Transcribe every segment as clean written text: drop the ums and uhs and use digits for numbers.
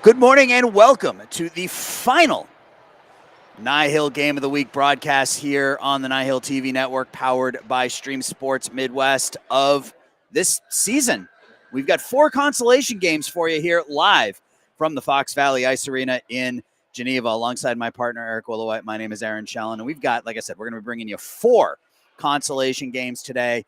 Good morning and welcome to the final NIHL Game of the Week broadcast here on the NIHL TV network, powered by Stream Sports Midwest of this season. We've got 4 consolation games for you here live from the Fox Valley Ice Arena in Geneva alongside my partner, Eric Willowite. My name is Aaron Shellen, and we've got, like I said, we're going to be bringing you 4 consolation games today.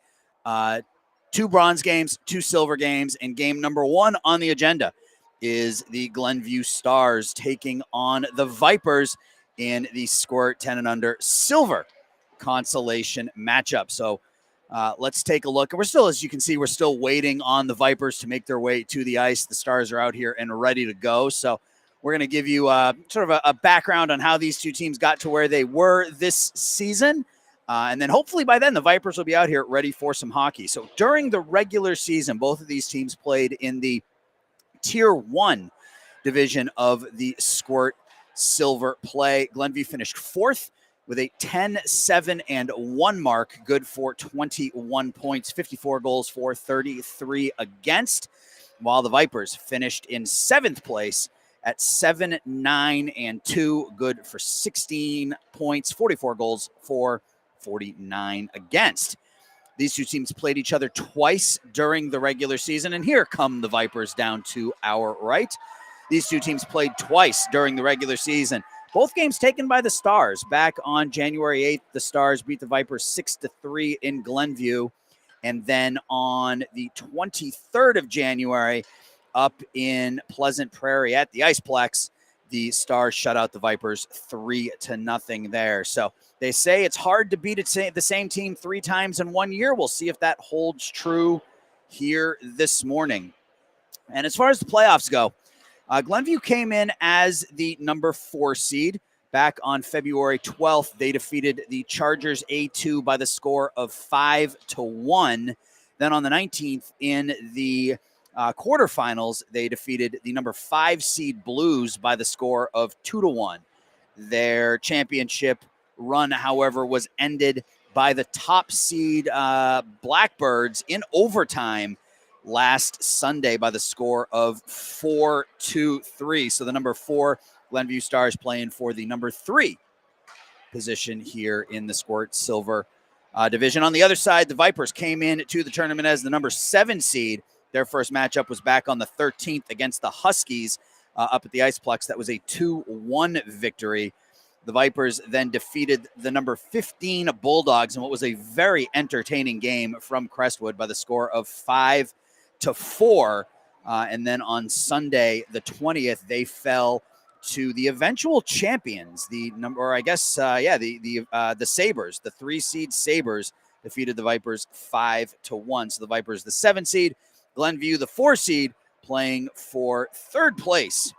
2 bronze games, 2 silver games, and game number 1 on the agenda is the Glenview Stars taking on the Vipers in the Squirt 10 and under silver consolation matchup. So let's take a look. And we're still, as you can see, we're still waiting on the Vipers to make their way to the ice. The Stars are out here and ready to go. So we're going to give you sort of a background on how these two teams got to where they were this season. And then hopefully by then the Vipers will be out here ready for some hockey. So during the regular season, both of these teams played in the Tier 1 division of the Squirt Silver play. Glenview finished 4th with a 10-7-1 mark, good for 21 points, 54 goals for, 33 against, while the Vipers finished in 7th place at 7-9-2, good for 16 points, 44 goals for, 49 against. These two teams played each other twice during the regular season, and here come the Vipers down to our right. These two teams played twice during the regular season. Both games taken by the Stars. Back on January 8th, the Stars beat the Vipers 6-3 in Glenview. And then on the 23rd of January, up in Pleasant Prairie at the Iceplex, the Stars shut out the Vipers 3-0 there. So they say it's hard to beat the same team 3 times in 1 year. We'll see if that holds true here this morning. And as far as the playoffs go, Glenview came in as the number 4 seed. Back on February 12th, they defeated the Chargers A2 by the score of 5-1. Then on the 19th, in the quarterfinals, they defeated the number 5 seed Blues by the score of 2-1. Their championship run, however, was ended by the top seed Blackbirds in overtime last Sunday by the score of 4-3. So the number 4 Glenview Stars playing for the number 3 position here in the Squirt Silver division. On the other side, the Vipers came in to the tournament as the number 7 seed. Their first matchup was back on the 13th against the Huskies up at the Iceplex. That was a 2-1 victory. The Vipers then defeated the number 15 Bulldogs in what was a very entertaining game from Crestwood by the score of 5-4. And then on Sunday, the 20th, they fell to the eventual champions, the Sabres, the 3 seed Sabres defeated the Vipers 5-1. So the Vipers, the 7 seed, Glenview, the 4 seed, playing for 3rd place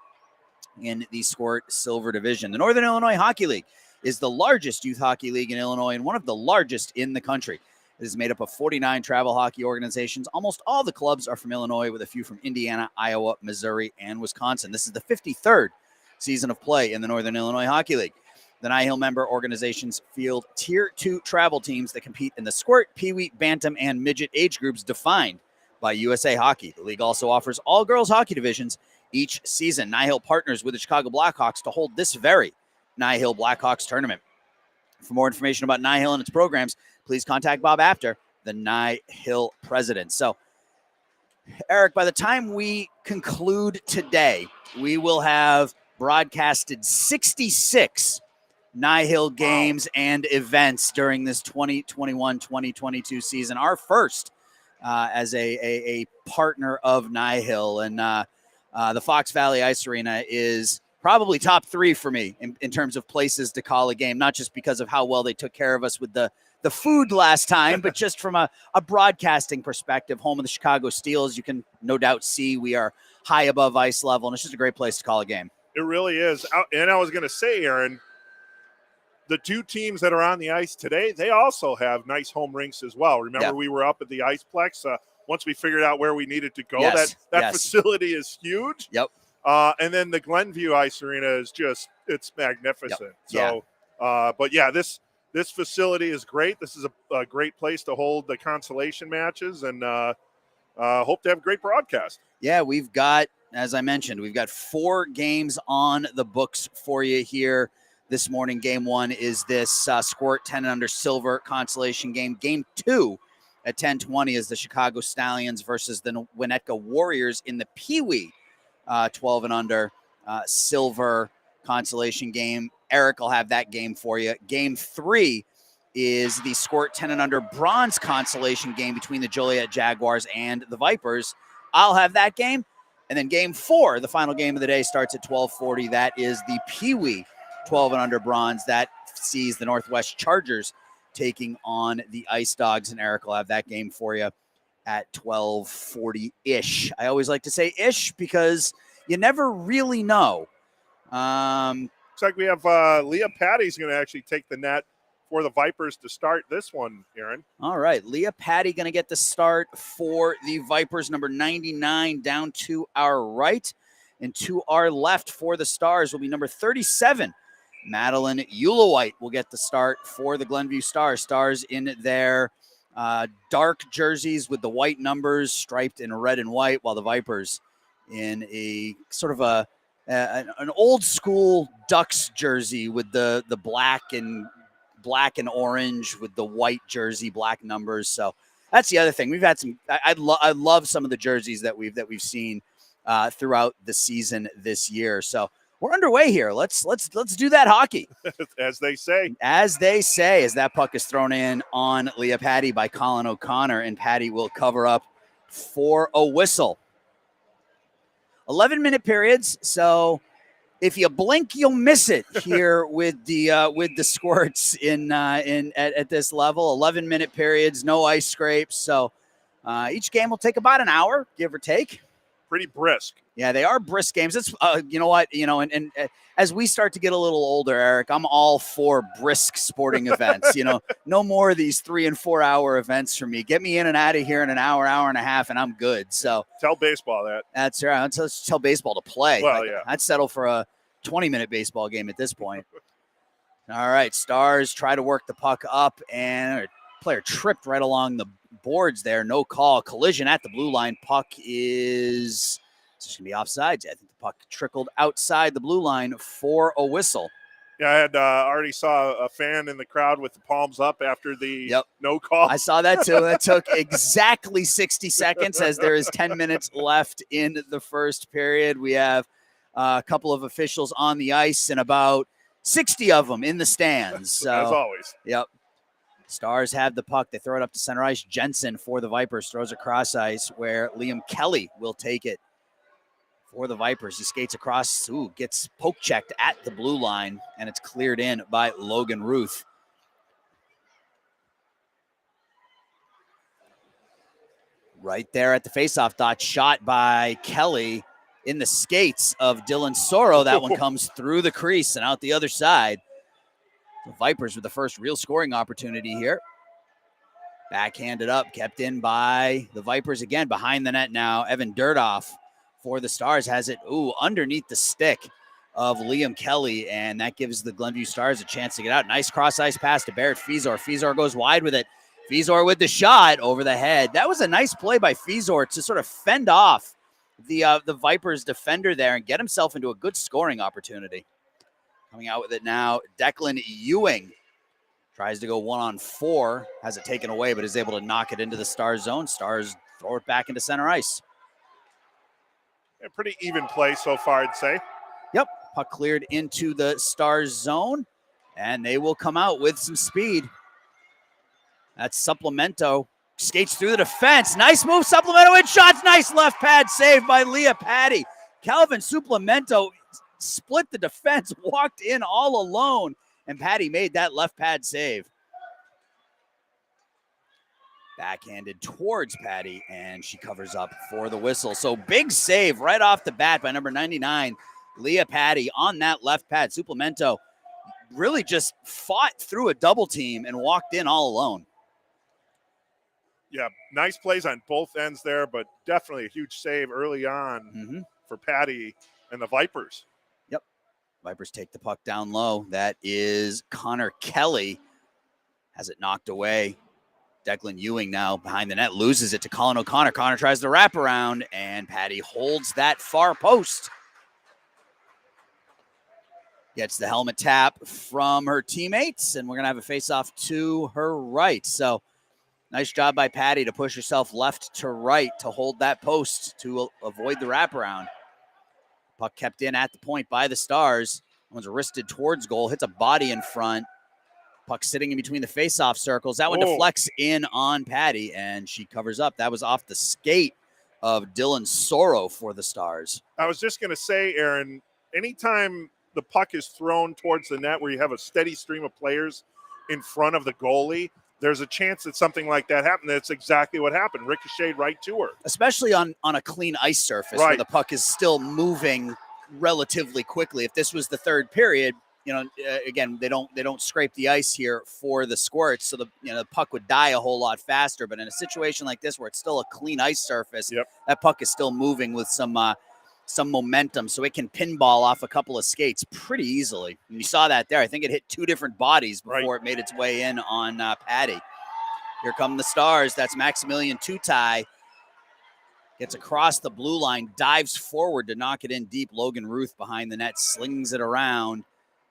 in the Squirt Silver Division. The Northern Illinois Hockey League is the largest youth hockey league in Illinois and one of the largest in the country. It is made up of 49 travel hockey organizations. Almost all the clubs are from Illinois, with a few from Indiana, Iowa, Missouri, and Wisconsin. This is the 53rd season of play in the Northern Illinois Hockey League. The NIHL member organizations field Tier 2 travel teams that compete in the Squirt, Pee-wee, Bantam, and Midget age groups defined by USA Hockey. The league also offers all-girls hockey divisions each season. NIHL partners with the Chicago Blackhawks to hold this very NIHL Blackhawks tournament. For more information about NIHL and its programs, please contact Bob After, the NIHL president. So, Eric, by the time we conclude today, we will have broadcasted 66 NIHL games and events during this 2021-2022 season. Our first as a partner of NIHL. And the Fox Valley Ice Arena is probably top 3 for me in terms of places to call a game, not just because of how well they took care of us with the food last time, but just from a broadcasting perspective. Home of the Chicago Steel, as you can no doubt see, we are high above ice level, and it's just a great place to call a game. It really is. And I was going to say, Aaron, the 2 teams that are on the ice today, they also have nice home rinks as well. Remember, we were up at the Iceplex. Once we figured out where we needed to go, that facility is huge. Yep. And then the Glenview Ice Arena is it's magnificent. Yep. So, but yeah, this facility is great. This is a great place to hold the consolation matches, and hope to have a great broadcast. Yeah, we've got as I mentioned, we've got 4 games on the books for you here this morning. Game 1 is this Squirt 10 and under silver consolation game. Game 2 at 10:20 is the Chicago Stallions versus the Winnetka Warriors in the Pee Wee 12 and under silver consolation game. Eric will have that game for you. Game 3 is the Squirt 10 and under bronze consolation game between the Joliet Jaguars and the Vipers. I'll have that game. And then game 4, the final game of the day, starts at 12:40. That is the Pee Wee 12 and under bronze. That sees the Northwest Chargers taking on the Ice Dogs. And Eric will have that game for you at 12:40-ish. I always like to say ish because you never really know. Looks like we have Leah Patty's going to actually take the net for the Vipers to start this one, Aaron. All right. Leah Patty going to get the start for the Vipers, number 99 down to our right. And to our left for the Stars will be number 37. Madeline Eulowite will get the start for the Glenview Stars. Stars in their dark jerseys with the white numbers striped in red and white, while the Vipers in a sort of an old school Ducks jersey with the black and orange with the white jersey, black numbers. So that's the other thing. We've had some. I love some of the jerseys that we've seen throughout the season this year. So we're underway here. Let's do that hockey, as they say. As that puck is thrown in on Leah Patty by Colin O'Connor, and Patty will cover up for a whistle. 11-minute periods. So if you blink, you'll miss it here with the Squirts at this level. 11-minute periods, no ice scrapes. So each game will take about an hour, give or take. Pretty brisk. Yeah, they are brisk games. It's you know what, and as we start to get a little older, Eric, I'm all for brisk sporting events. No more of these 3 and 4 hour events for me. Get me in and out of here in an hour and a half, and I'm good. So tell baseball that. That's right. Let's tell baseball to play. Well, yeah. I'd settle for a 20-minute baseball game at this point. All right, Stars try to work the puck up, and player tripped right along the boards there. No call. Collision at the blue line. Puck is just going to be offsides. I think the puck trickled outside the blue line for a whistle. Yeah, I had already saw a fan in the crowd with the palms up after the no call. I saw that too. That took exactly 60 seconds as there is 10 minutes left in the first period. We have a couple of officials on the ice and about 60 of them in the stands. So, as always. Yep. Stars have the puck. They throw it up to center ice. Jensen for the Vipers throws across ice where Liam Kelly will take it for the Vipers. He skates across, gets poke checked at the blue line, and it's cleared in by Logan Ruth. Right there at the faceoff dot, shot by Kelly in the skates of Dylan Soro. That one comes through the crease and out the other side. The Vipers with the first real scoring opportunity here. Backhanded up, kept in by the Vipers again. Behind the net now, Evan Dirtoff for the Stars has it, underneath the stick of Liam Kelly, and that gives the Glenview Stars a chance to get out. Nice cross-ice pass to Barrett Fizor. Fizor goes wide with it. Fizor with the shot over the head. That was a nice play by Fizor to sort of fend off the Vipers defender there and get himself into a good scoring opportunity. Coming out with it now, Declan Ewing tries to go 1-on-4, has it taken away, but is able to knock it into the Stars zone. Stars throw it back into center ice. A pretty even play so far, I'd say. Yep, puck cleared into the Stars zone, and they will come out with some speed. That's Supplemento. Skates through the defense. Nice move, Supplemento in shots. Nice left pad save by Leah Patty. Calvin Supplemento split the defense, walked in all alone, and Patty made that left pad save. Backhanded towards Patty, and she covers up for the whistle. So big save right off the bat by number 99, Leah Patty, on that left pad. Supplemento really just fought through a double team and walked in all alone. Yeah, nice plays on both ends there, but definitely a huge save early on for Patty and the Vipers. Yep. Vipers take the puck down low. That is Connor Kelly. Has it knocked away. Declan Ewing now behind the net, loses it to Colin O'Connor. Connor tries the wraparound, and Patty holds that far post. Gets the helmet tap from her teammates, and we're going to have a face-off to her right. So nice job by Patty to push herself left to right to hold that post to avoid the wraparound. Puck kept in at the point by the Stars. One's wristed towards goal, hits a body in front. Puck sitting in between the face-off circles. That one deflects in on Patty, and she covers up. That was off the skate of Dylan Sorrow for the Stars. I was just going to say, Aaron, anytime the puck is thrown towards the net where you have a steady stream of players in front of the goalie, there's a chance that something like that happened. That's exactly what happened. Ricocheted right to her. Especially on a clean ice surface where the puck is still moving relatively quickly. If this was the third period, again, they don't scrape the ice here for the Squirts, so the puck would die a whole lot faster. But in a situation like this where it's still a clean ice surface, that puck is still moving with some momentum, so it can pinball off a couple of skates pretty easily. And you saw that there. I think it hit two different bodies before it made its way in on Patty. Here come the Stars. That's Maximilian Tutai. Gets across the blue line, dives forward to knock it in deep. Logan Ruth behind the net, slings it around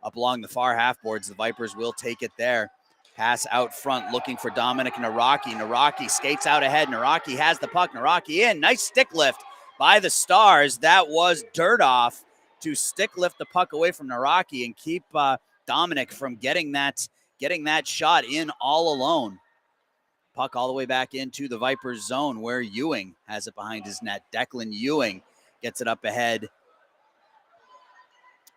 up along the far half boards. The Vipers will take it there. Pass out front, looking for Dominic Naraki. Naraki skates out ahead. Naraki has the puck. Naraki in. Nice stick lift by the Stars. That was dirt off to stick lift the puck away from Naraki and keep Dominic from getting that shot in all alone. Puck all the way back into the Vipers zone where Ewing has it behind his net. Declan Ewing gets it up ahead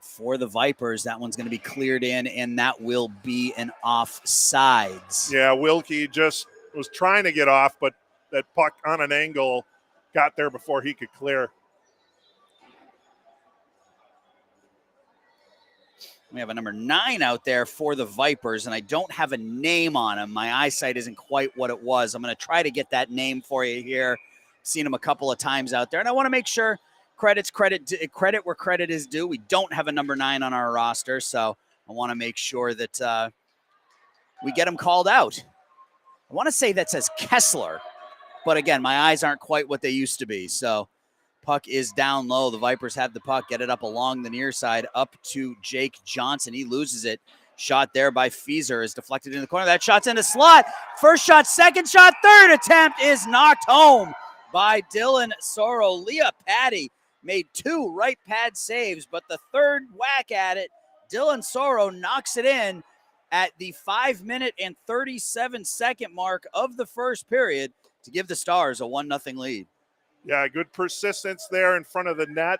for the Vipers. That one's going to be cleared in, and that will be an offsides. Yeah, Wilkie just was trying to get off, but that puck on an angle got there before he could clear. We have a number 9 out there for the Vipers, and I don't have a name on him. My eyesight isn't quite what it was. I'm going to try to get that name for you here. Seen him a couple of times out there, and I want to make sure credit where credit is due. We don't have a number 9 on our roster, so I want to make sure that we get him called out. I want to say that says Kessler, but again, my eyes aren't quite what they used to be, so puck is down low. The Vipers have the puck, get it up along the near side, up to Jake Johnson. He loses it. Shot there by Fieser is deflected in the corner. That shot's in the slot. First shot, second shot, third attempt is knocked home by Dylan Sorrow. Leah Patty made 2 right pad saves, but the third whack at it, Dylan Sorrow knocks it in at the 5-minute and 37-second mark of the first period to give the Stars a 1-0 lead. Yeah, good persistence there in front of the net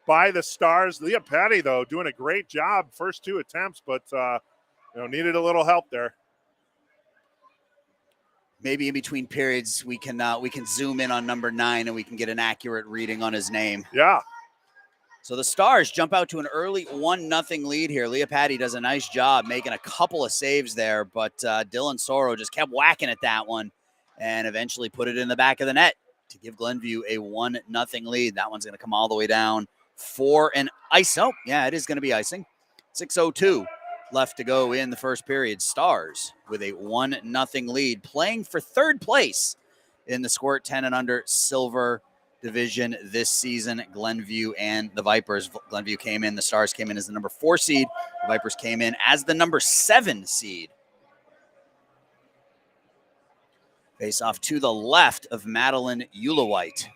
by the Stars. Leah Patty, though, doing a great job first 2 attempts, but needed a little help there. Maybe in between periods we can zoom in on number 9 and we can get an accurate reading on his name. Yeah. So the Stars jump out to an early 1-0 lead here. Leah Patty does a nice job making a couple of saves there, but Dylan Sorrow just kept whacking at that one and eventually put it in the back of the net to give Glenview a 1-0 lead. That one's going to come all the way down for an ice. Oh, yeah, it is going to be icing. 6:02 left to go in the first period. Stars with a 1-0 lead, playing for third place in the Squirt 10 and under silver division this season. Glenview and the Vipers. Glenview came in. The Stars came in as the number 4 seed. The Vipers came in as the number 7 seed. Face off to the left of Madeline Eulawhite.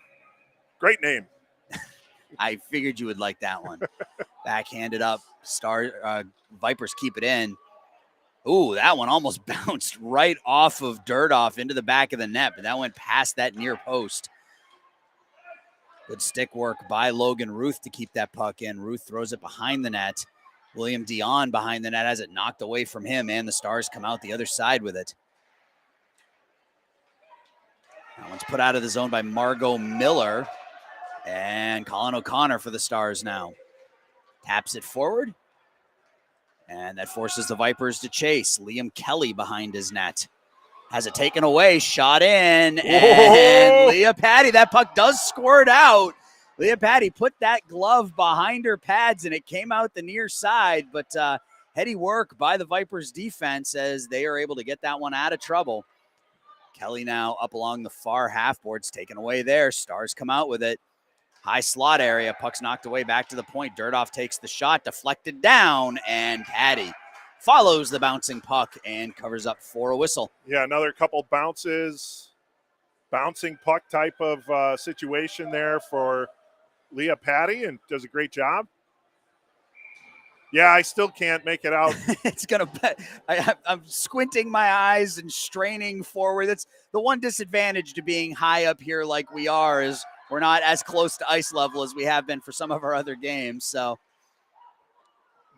Great name. I figured you would like that one. Backhanded up. Vipers keep it in. Ooh, that one almost bounced right off of Dirtoff into the back of the net, but that went past that near post. Good stick work by Logan Ruth to keep that puck in. Ruth throws it behind the net. William Dion behind the net has it knocked away from him, and the Stars come out the other side with it. That one's put out of the zone by Margot Miller. And Colin O'Connor for the Stars now. Taps it forward. And that forces the Vipers to chase. Liam Kelly behind his net. Has it taken away. Shot in. And Leah Patty, that puck does squirt out. Leah Patty put that glove behind her pads and it came out the near side. But heady work by the Vipers defense as they are able to get that one out of trouble. Kelly now up along the far half boards, taken away there. Stars come out with it. High slot area, puck's knocked away back to the point. Dirdoff takes the shot, deflected down, and Patty follows the bouncing puck and covers up for a whistle. Yeah, another couple bounces, bouncing puck type of situation there for Leah Patty, and does a great job. Yeah, I still can't make it out. It's going to I'm squinting my eyes and straining forward. That's the one disadvantage to being high up here like we are, is we're not as close to ice level as we have been for some of our other games. So,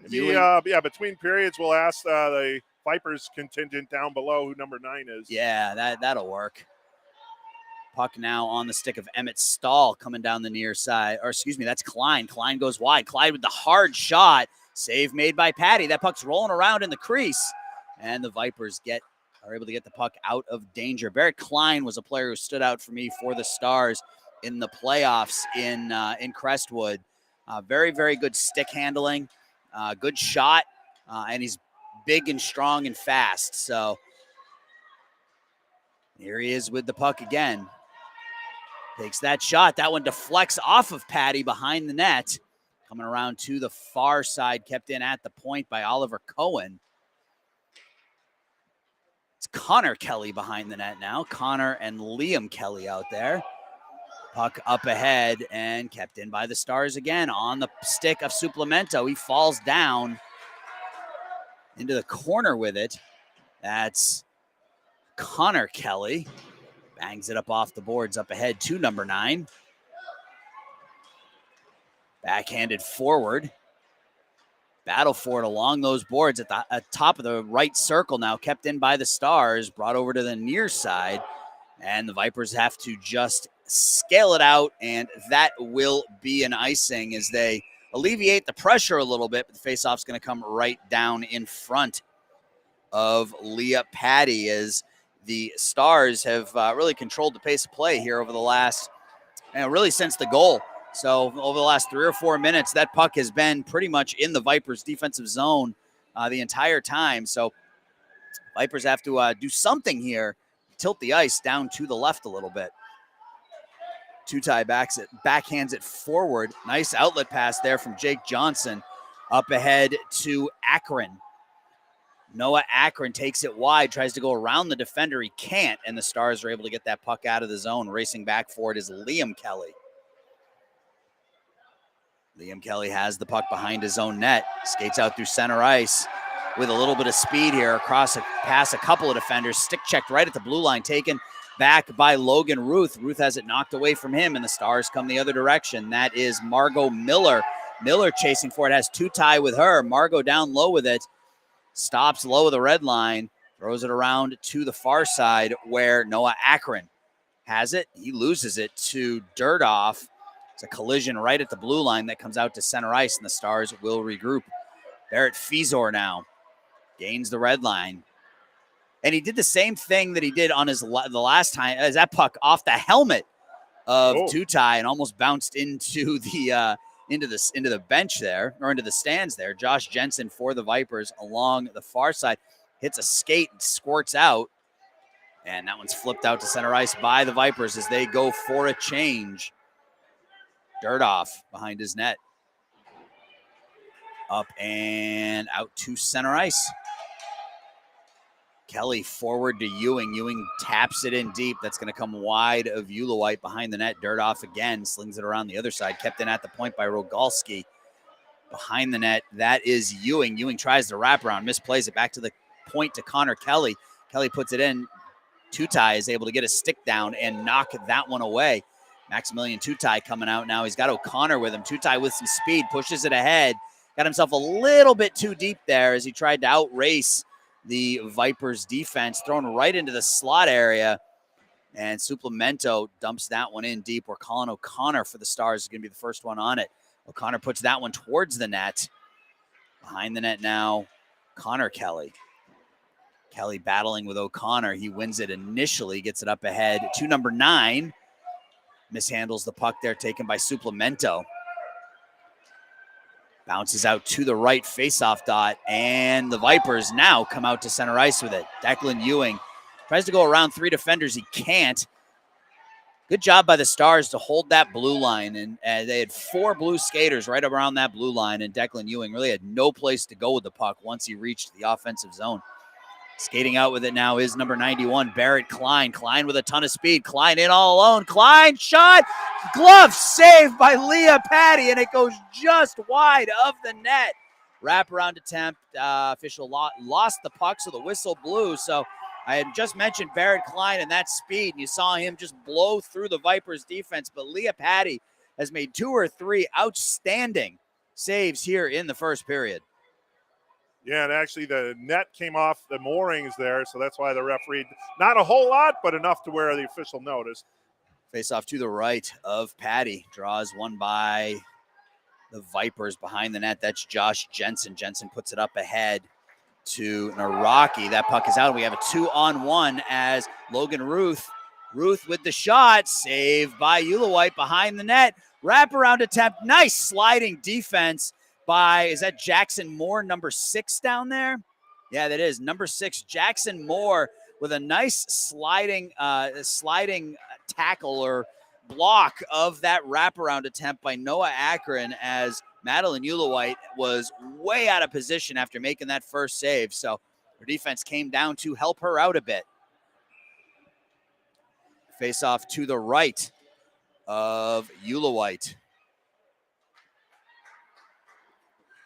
between periods, we'll ask the Vipers contingent down below who number 9 is. Yeah, that'll work. Puck now on the stick of Emmett Stahl coming down the near side. Or excuse me, that's Klein. Klein goes wide. Clyde with the hard shot. Save made by Patty. That puck's rolling around in the crease. And the Vipers are able to get the puck out of danger. Barrett Klein was a player who stood out for me for the Stars in the playoffs in Crestwood. Very, very good stick handling. Good shot. And he's big and strong and fast. So here he is with the puck again. Takes that shot. That one deflects off of Patty behind the net. Coming around to the far side, kept in at the point by Oliver Cohen. It's Connor Kelly behind the net now. Connor and Liam Kelly out there. Puck up ahead and kept in by the Stars again on the stick of Suplemento. He falls down into the corner with it. That's Connor Kelly. Bangs it up off the boards up ahead to number 9. Backhanded forward. Battle for it along those boards at the top of the right circle now. Kept in by the Stars. Brought over to the near side. And the Vipers have to just scale it out. And that will be an icing as they alleviate the pressure a little bit. But the faceoff's going to come right down in front of Leah Patty as the Stars have really controlled the pace of play here over the last, really since the goal. So over the last 3 or 4 minutes, that puck has been pretty much in the Vipers' defensive zone the entire time. So Vipers have to do something here, tilt the ice down to the left a little bit. Tutai backhands it forward. Nice outlet pass there from Jake Johnson. Up ahead to Akron. Noah Akron takes it wide, tries to go around the defender. He can't, and the Stars are able to get that puck out of the zone. Racing back for it is Liam Kelly. Liam Kelly has the puck behind his own net. Skates out through center ice with a little bit of speed here. Past a couple of defenders. Stick checked right at the blue line. Taken back by Logan Ruth. Ruth has it knocked away from him, and the Stars come the other direction. That is Margot Miller. Miller chasing for it. Has Tutai with her. Margot down low with it. Stops low of the red line. Throws it around to the far side where Noah Akron has it. He loses it to Dirdoff. It's a collision right at the blue line that comes out to center ice, and the Stars will regroup. Barrett Fizor now gains the red line. And he did the same thing that he did on the last time, as that puck off the helmet of Tutai and almost bounced into the bench there, or into the stands there. Josh Jensen for the Vipers along the far side hits a skate and squirts out. And that one's flipped out to center ice by the Vipers as they go for a change. Dirdoff behind his net. Up and out to center ice. Kelly forward to Ewing. Ewing taps it in deep. That's going to come wide of Ulowite behind the net. Dirdoff again slings it around the other side. Kept in at the point by Rogalski. Behind the net, that is Ewing. Ewing tries to wrap around, misplays it back to the point to Connor Kelly. Kelly puts it in. Tutai is able to get a stick down and knock that one away. Maximilian Tutai coming out now. He's got O'Connor with him. Tutai with some speed, pushes it ahead. Got himself a little bit too deep there as he tried to outrace the Vipers defense, thrown right into the slot area. And Suplemento dumps that one in deep. We're calling O'Connor for the Stars. Is going to be the first one on it. O'Connor puts that one towards the net. Behind the net now, Connor Kelly. Kelly battling with O'Connor. He wins it initially, gets it up ahead to number 9. Mishandles the puck there, taken by Suplemento. Bounces out to the right faceoff dot, and the Vipers now come out to center ice with it. Declan Ewing Tries to go around 3 defenders. He can't. Good job by the Stars to hold that blue line. And they had 4 blue skaters right around that blue line. And Declan Ewing really had no place to go with the puck once he reached the offensive zone. Skating out with it now is number 91, Barrett Klein. Klein with a ton of speed. Klein in all alone. Klein shot. Glove saved by Leah Patty, and it goes just wide of the net. Wraparound attempt. Official lost the puck, so the whistle blew. So I had just mentioned Barrett Klein and that speed, and you saw him just blow through the Vipers defense. But Leah Patty has made 2 or 3 outstanding saves here in the first period. Yeah, and actually the net came off the moorings there, so that's why the referee, not a whole lot, but enough to where the official noticed. Face off to the right of Patty. Draws one by the Vipers behind the net. That's Josh Jensen. Jensen puts it up ahead to Naraki. That puck is out. We have a 2-on-1 as Logan Ruth with the shot. Saved by Ulawite behind the net. Wraparound attempt. Nice sliding defense by, is that Jackson Moore, number 6 down there? Yeah, that is number 6, Jackson Moore, with a nice sliding tackle or block of that wraparound attempt by Noah Akron, as Madeline Ulawite was way out of position after making that first save. So her defense came down to help her out a bit. Face off to the right of Ulawite.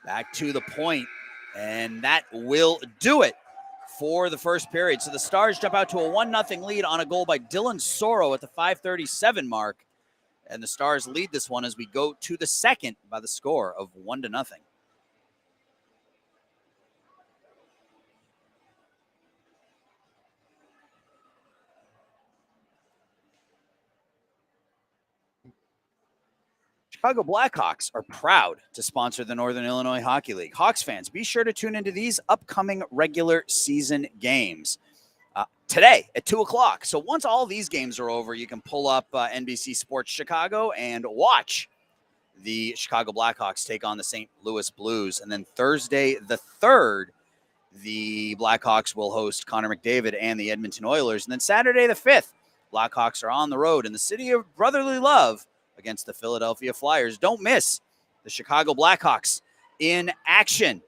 Back to the point, and that will do it for the first period. So the Stars jump out to a 1-0 lead on a goal by Dylan Soro at the 5:37 mark. And the Stars lead this one as we go to the second by the score of 1-0. Chicago Blackhawks are proud to sponsor the Northern Illinois Hockey League. Hawks fans, be sure to tune into these upcoming regular season games today at 2 o'clock. So once all these games are over, you can pull up NBC Sports Chicago and watch the Chicago Blackhawks take on the St. Louis Blues. And then Thursday the 3rd, the Blackhawks will host Connor McDavid and the Edmonton Oilers. And then Saturday the 5th, Blackhawks are on the road in the city of brotherly love against the Philadelphia Flyers. Don't miss the Chicago Blackhawks in action.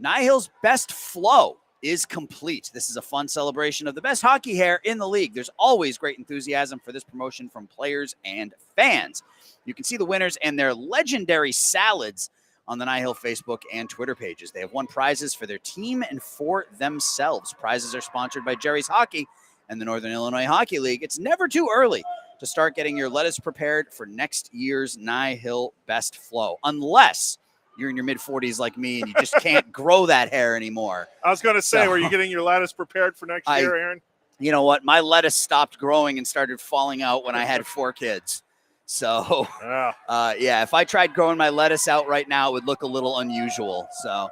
NIHL's best flow is complete. This is a fun celebration of the best hockey hair in the league. There's always great enthusiasm for this promotion from players and fans. You can see the winners and their legendary salads on the NIHL Facebook and Twitter pages. They have won prizes for their team and for themselves. Prizes are sponsored by Jerry's Hockey and the Northern Illinois Hockey League. It's never too early to start getting your lettuce prepared for next year's NIHL Best Flow, unless you're in your mid-40s like me and you just can't grow that hair anymore. I was going to say, were you getting your lettuce prepared for next year, Aaron? You know what? My lettuce stopped growing and started falling out when I had 4 kids. So, yeah, if I tried growing my lettuce out right now, it would look a little unusual. So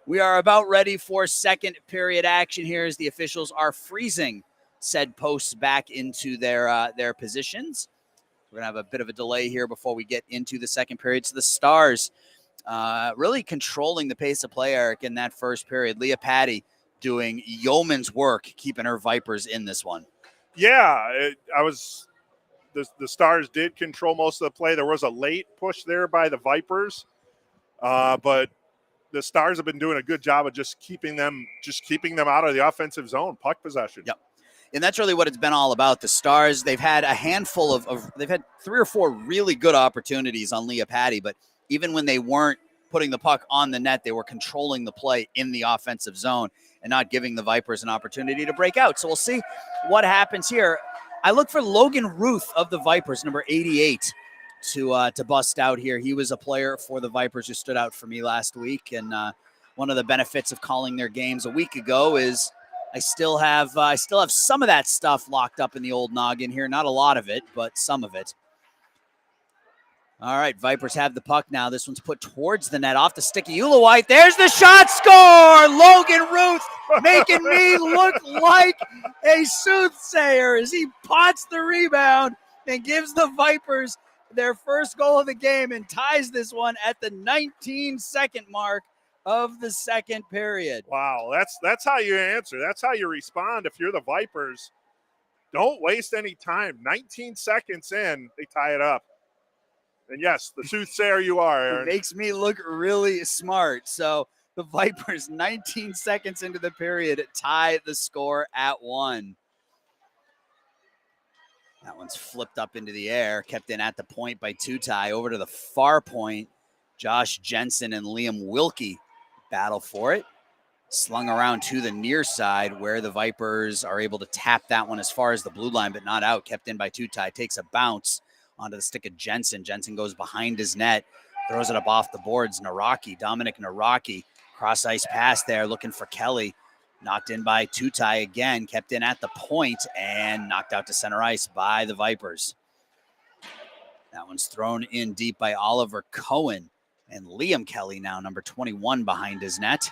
we are about ready for second period action here as the officials are freezing said posts back into their positions. We're going to have a bit of a delay here before we get into the second period. So the Stars really controlling the pace of play, Eric, in that first period. Leah Patty doing yeoman's work, keeping her Vipers in this one. Yeah, the Stars did control most of the play. There was a late push there by the Vipers, but the Stars have been doing a good job of just keeping them out of the offensive zone, puck possession. Yep. And that's really what it's been all about. The Stars, they've had a handful they've had 3 or 4 really good opportunities on Leah Patty, but even when they weren't putting the puck on the net, they were controlling the play in the offensive zone and not giving the Vipers an opportunity to break out. So we'll see what happens here. I look for Logan Ruth of the Vipers, number 88, to bust out here. He was a player for the Vipers who stood out for me last week, and one of the benefits of calling their games a week ago is I still have some of that stuff locked up in the old noggin here. Not a lot of it, but some of it. All right, Vipers have the puck now. This one's put towards the net, off the stick of Ulawite. There's the shot, score! Logan Ruth making me look like a soothsayer as he pots the rebound and gives the Vipers their first goal of the game and ties this one at the 19-second mark of the second period. Wow, that's how you answer. That's how you respond if you're the Vipers. Don't waste any time. 19 seconds in, they tie it up. And yes, the soothsayer you are, Aaron. It makes me look really smart. So the Vipers, 19 seconds into the period, tie the score at 1. That one's flipped up into the air, kept in at the point by Tutai. Over to the far point, Josh Jensen and Liam Wilkie battle for it. Slung around to the near side where the Vipers are able to tap that one as far as the blue line, but not out. Kept in by Tutai. Takes a bounce onto the stick of Jensen. Jensen goes behind his net, throws it up off the boards. Dominic Naraki, cross ice pass there, looking for Kelly. Knocked in by Tutai again, kept in at the point, and knocked out to center ice by the Vipers. That one's thrown in deep by Oliver Cohen, and Liam Kelly now, number 21, behind his net.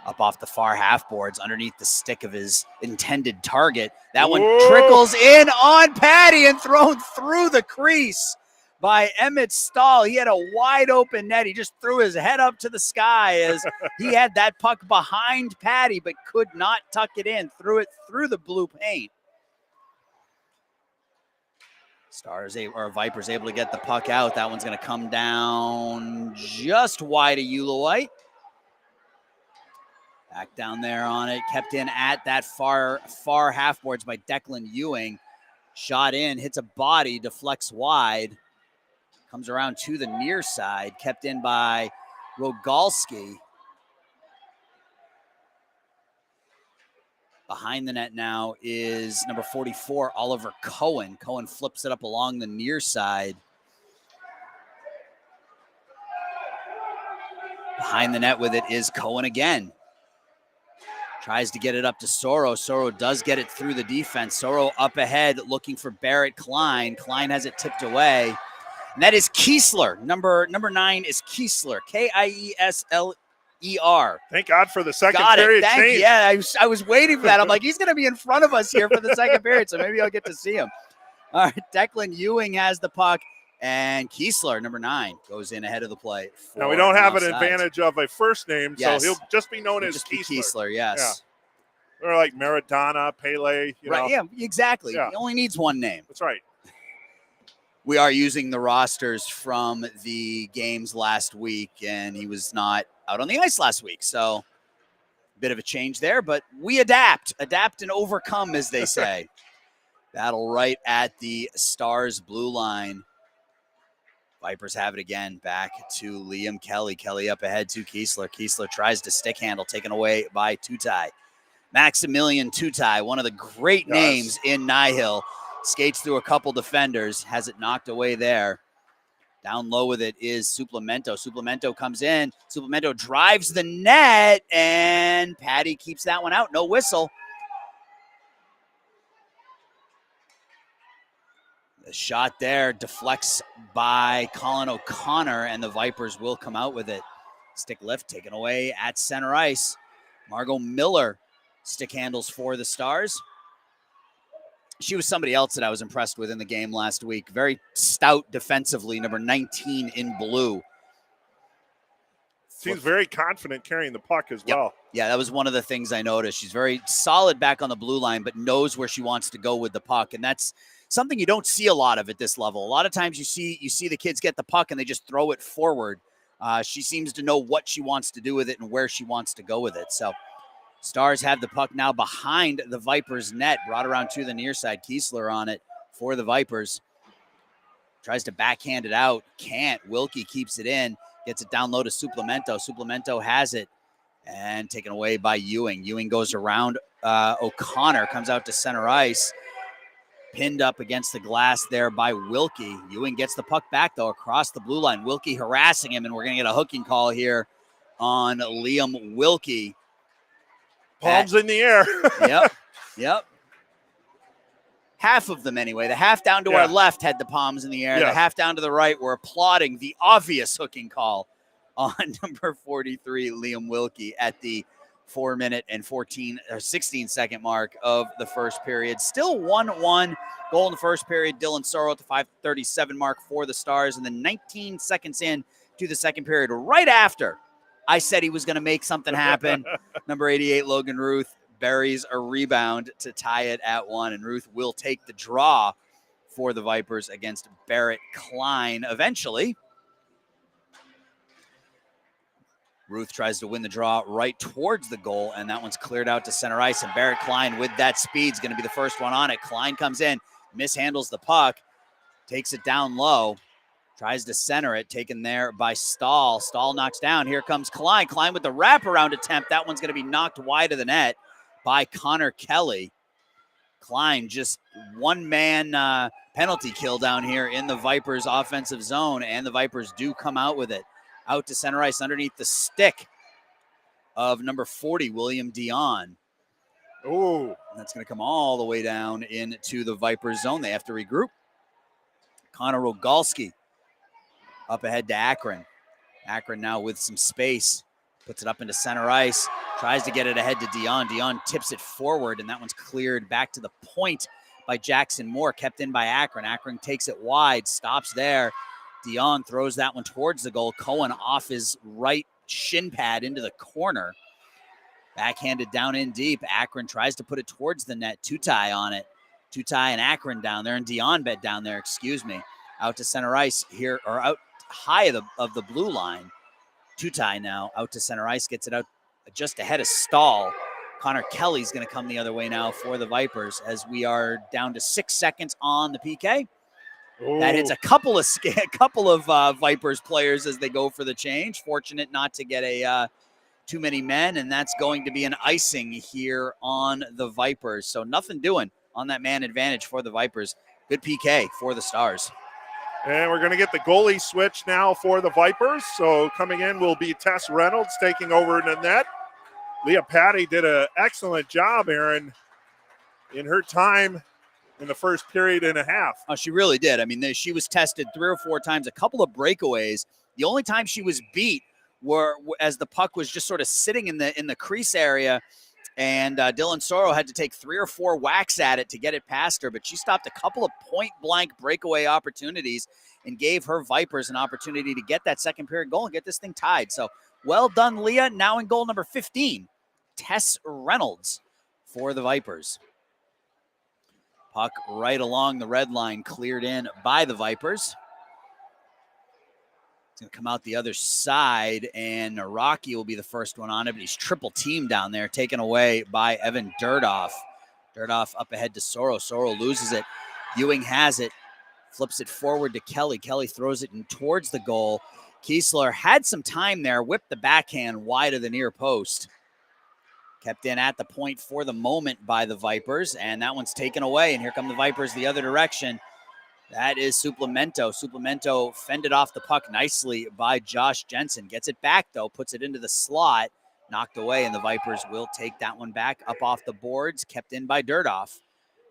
Up off the far half boards, underneath the stick of his intended target. That one trickles in on Patty and thrown through the crease by Emmett Stahl. He had a wide open net. He just threw his head up to the sky as he had that puck behind Patty, but could not tuck it in. Threw it through the blue paint. Vipers able to get the puck out. That one's going to come down just wide of Eula White. Back down there on it, kept in at that far half boards by Declan Ewing. Shot in, hits a body, deflects wide. Comes around to the near side, kept in by Rogalski. Behind the net now is number 44, Oliver Cohen. Cohen flips it up along the near side. Behind the net with it is Cohen again. Tries to get it up to Soro. Soro does get it through the defense. Soro up ahead looking for Barrett Klein. Klein has it tipped away. And that is Kiesler. Number 9 is Kiesler. Kiesler. Thank God for the second Got period it. change. Yeah, I was waiting for that. I'm like, he's going to be in front of us here for the second period, so maybe I'll get to see him. All right, Declan Ewing has the puck, and Kiesler, number 9, goes in ahead of the play. Now, we don't have an advantage of a first name, yes. So he'll just be known as just Kiesler. Kiesler, yes. Yeah. Or like Maradona, Pele. Right, yeah, exactly. Yeah. He only needs one name. That's right. We are using the rosters from the games last week, and he was not out on the ice last week. So a bit of a change there, but we adapt and overcome, as they say. Battle right at the Stars blue line. Vipers have it again, back to Liam Kelly. Kelly up ahead to Kiesler. Kiesler tries to stick handle, taken away by Tutai. Maximilian Tutai, one of the great names in NIHL. Skates through a couple defenders, has it knocked away there. Down low with it is Suplemento. Suplemento comes in. Suplemento drives the net, and Patty keeps that one out. No whistle. The shot there deflects by Colin O'Connor, and the Vipers will come out with it. Stick lift taken away at center ice. Margot Miller stick handles for the Stars. She was somebody else that I was impressed with in the game last week. Very stout defensively, number 19 in blue. Seems very confident carrying the puck as well. Yeah, that was one of the things I noticed. She's very solid back on the blue line, but knows where she wants to go with the puck. And that's something you don't see a lot of at this level. A lot of times you see the kids get the puck and they just throw it forward. She seems to know what she wants to do with it and where she wants to go with it. So Stars have the puck now behind the Vipers' net, brought around to the near side. Kiesler on it for the Vipers. Tries to backhand it out. Can't. Wilkie keeps it in. Gets it down low to Suplemento. Suplemento has it. And taken away by Ewing. Ewing goes around O'Connor. Comes out to center ice. Pinned up against the glass there by Wilkie. Ewing gets the puck back, though, across the blue line. Wilkie harassing him, and we're going to get a hooking call here on Liam Wilkie. Palms in the air. Yep. Half of them anyway. The half down to our left had the palms in the air. The half down to the right were applauding the obvious hooking call on number 43, Liam Wilkie, at the 4-minute and 16-second mark of the first period. Still 1-1. Goal in the first period. Dylan Sorrell at the 5:37 mark for the Stars. And then 19 seconds in to the second period, right after I said he was going to make something happen. Number 88, Logan Ruth, buries a rebound to tie it at 1, and Ruth will take the draw for the Vipers against Barrett Klein eventually. Ruth tries to win the draw right towards the goal, and that one's cleared out to center ice, and Barrett Klein with that speed is going to be the first one on it. Klein comes in, mishandles the puck, takes it down low, tries to center it, taken there by Stahl. Stahl knocks down. Here comes Klein. Klein with the wraparound attempt. That one's going to be knocked wide of the net by Connor Kelly. Klein just one-man penalty kill down here in the Vipers' offensive zone, and the Vipers do come out with it. Out to center ice underneath the stick of number 40, William Dion. Oh, That's going to come all the way down into the Vipers' zone. They have to regroup. Connor Rogalski up ahead to Akron. Akron now with some space. Puts it up into center ice. Tries to get it ahead to Dion. Dion tips it forward, and that one's cleared back to the point by Jackson Moore. Kept in by Akron. Akron takes it wide. Stops there. Dion throws that one towards the goal. Cohen off his right shin pad into the corner. Backhanded down in deep. Akron tries to put it towards the net. Tutai on it. Tutai and Akron down there, and Dion bet down there, Out to center ice here, or out high of the blue line. Tutai now out to center ice, gets it out just ahead of Stahl. Connor Kelly's going to come the other way now for the Vipers as we are down to 6 seconds on the PK. oh. That hits a couple of Vipers players as they go for the change. Fortunate not to get too many men, and that's going to be an icing here on the Vipers. So nothing doing on that man advantage for the Vipers. Good PK for the Stars. And we're going to get the goalie switch now for the Vipers. So coming in will be Tess Reynolds taking over in the net. Leah Patty did an excellent job, Aaron, in her time in the first period and a half. Oh, she really did. I mean, she was tested 3 or 4 times, a couple of breakaways. The only time she was beat were as the puck was just sort of sitting in the crease area, and Dylan Soro had to take 3 or 4 whacks at it to get it past her, but she stopped a couple of point-blank breakaway opportunities and gave her Vipers an opportunity to get that second period goal and get this thing tied. So well done, Leah. Now in goal number 15, Tess Reynolds for the Vipers. Puck right along the red line, cleared in by the Vipers. It's going to come out the other side, and Rocky will be the first one on it, but he's triple teamed down there, taken away by Evan Durdoff. Durdoff up ahead to Soro. Soro loses it. Ewing has it, flips it forward to Kelly. Kelly throws it in towards the goal. Kiesler had some time there, whipped the backhand wide of the near post. Kept in at the point for the moment by the Vipers, and that one's taken away, and here come the Vipers the other direction. That is Suplemento. Suplemento fended off the puck nicely by Josh Jensen. Gets it back, though, puts it into the slot, knocked away, and the Vipers will take that one back up off the boards, kept in by Durdoff.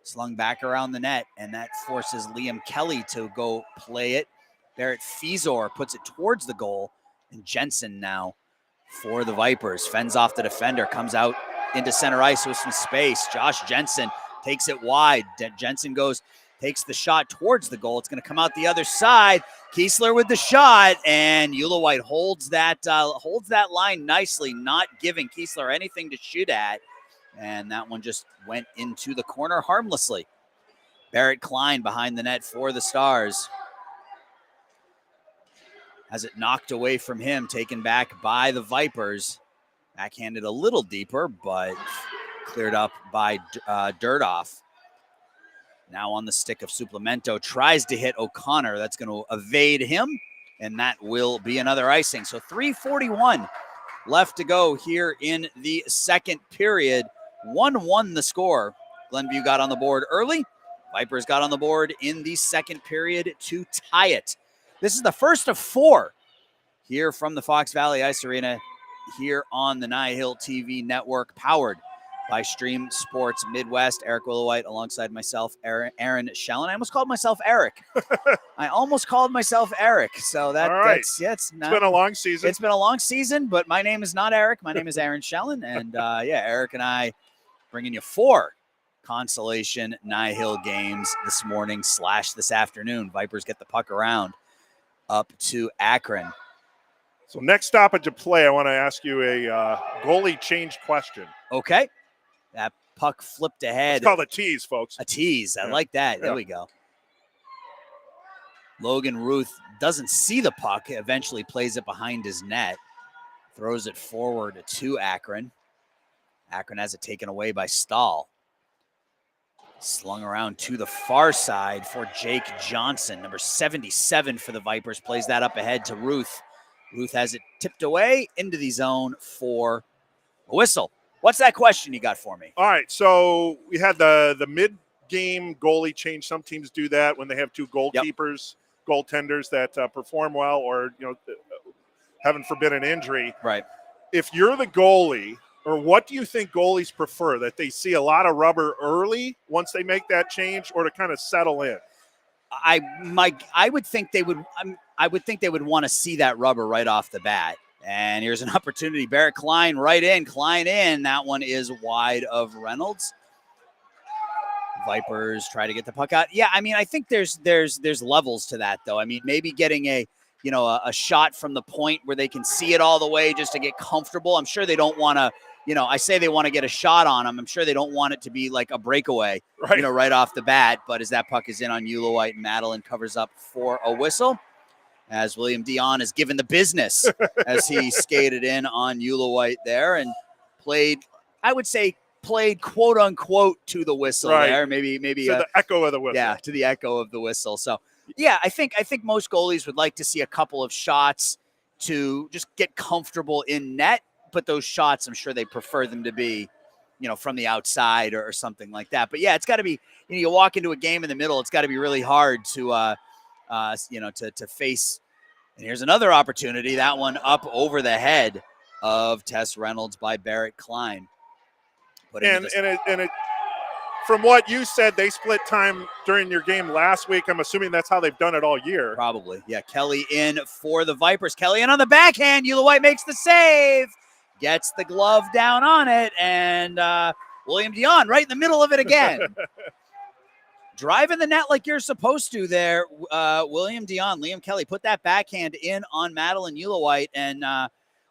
Slung back around the net, and that forces Liam Kelly to go play it. Barrett Fizor puts it towards the goal, and Jensen now for the Vipers. Fends off the defender, comes out into center ice with some space. Josh Jensen takes it wide. Jensen takes the shot towards the goal. It's going to come out the other side. Kiesler with the shot, and Eula White holds that line nicely, not giving Kiesler anything to shoot at. And that one just went into the corner harmlessly. Barrett Klein behind the net for the Stars. Has it knocked away from him, taken back by the Vipers. Backhanded a little deeper, but cleared up by Durdoff. Now on the stick of Suplemento, tries to hit O'Connor. That's going to evade him, and that will be another icing. So 3:41 left to go here in the second period. 1-1 the score. Glenview got on the board early. Vipers got on the board in the second period to tie it. This is the first of 4 here from the Fox Valley Ice Arena here on the NIHL TV network, powered by Stream Sports Midwest. Eric Willowhite alongside myself, Aaron Schellen. I almost called myself Eric. So it's been a long season. It's been a long season, but my name is not Eric. My name is Aaron Schellen. And Eric and I bringing you 4 consolation NIHL games this morning / this afternoon. Vipers get the puck around up to Akron. So next stoppage of play, I want to ask you a goalie change question. Okay. That puck flipped ahead. It's called a tease, folks. A tease. I like that. There we go. Logan Ruth doesn't see the puck, eventually plays it behind his net, throws it forward to Akron. Akron has it taken away by Stahl. Slung around to the far side for Jake Johnson. Number 77 for the Vipers plays that up ahead to Ruth. Ruth has it tipped away into the zone for a whistle. What's that question you got for me? All right, so we had the mid-game goalie change. Some teams do that when they have two goalkeepers, goaltenders that perform well, or heaven forbid an injury. Right. If you're the goalie, or what do you think goalies prefer? That they see a lot of rubber early once they make that change, or to kind of settle in? I would think they would. I would think they would want to see that rubber right off the bat. And here's an opportunity. Barrett Klein right in. Klein in. That one is wide of Reynolds. Vipers try to get the puck out. Yeah, I mean, I think there's levels to that, though. I mean, maybe getting a shot from the point where they can see it all the way just to get comfortable. I'm sure they don't want to. I say they want to get a shot on them. I'm sure they don't want it to be like a breakaway, right off the bat. But as that puck is in on Ulowite, Madeline covers up for a whistle as William Dion is given the business as he skated in on Ulowite there and played, I would say, quote unquote to the whistle there. Maybe to the echo of the whistle. Yeah, to the echo of the whistle. So yeah, I think most goalies would like to see a couple of shots to just get comfortable in net. But those shots, I'm sure they prefer them to be, from the outside or something like that. But yeah, it's got to be, you walk into a game in the middle, it's got to be really hard to face. And here's another opportunity. That one up over the head of Tess Reynolds by Barrett Klein. From what you said, they split time during your game last week. I'm assuming that's how they've done it all year. Probably. Yeah, Kelly in for the Vipers. Kelly in on the backhand. Ulowite makes the save. Gets the glove down on it. And William Dion right in the middle of it again. Driving the net like you're supposed to there. William Dion, Liam Kelly, put that backhand in on Madeline Ulowite. And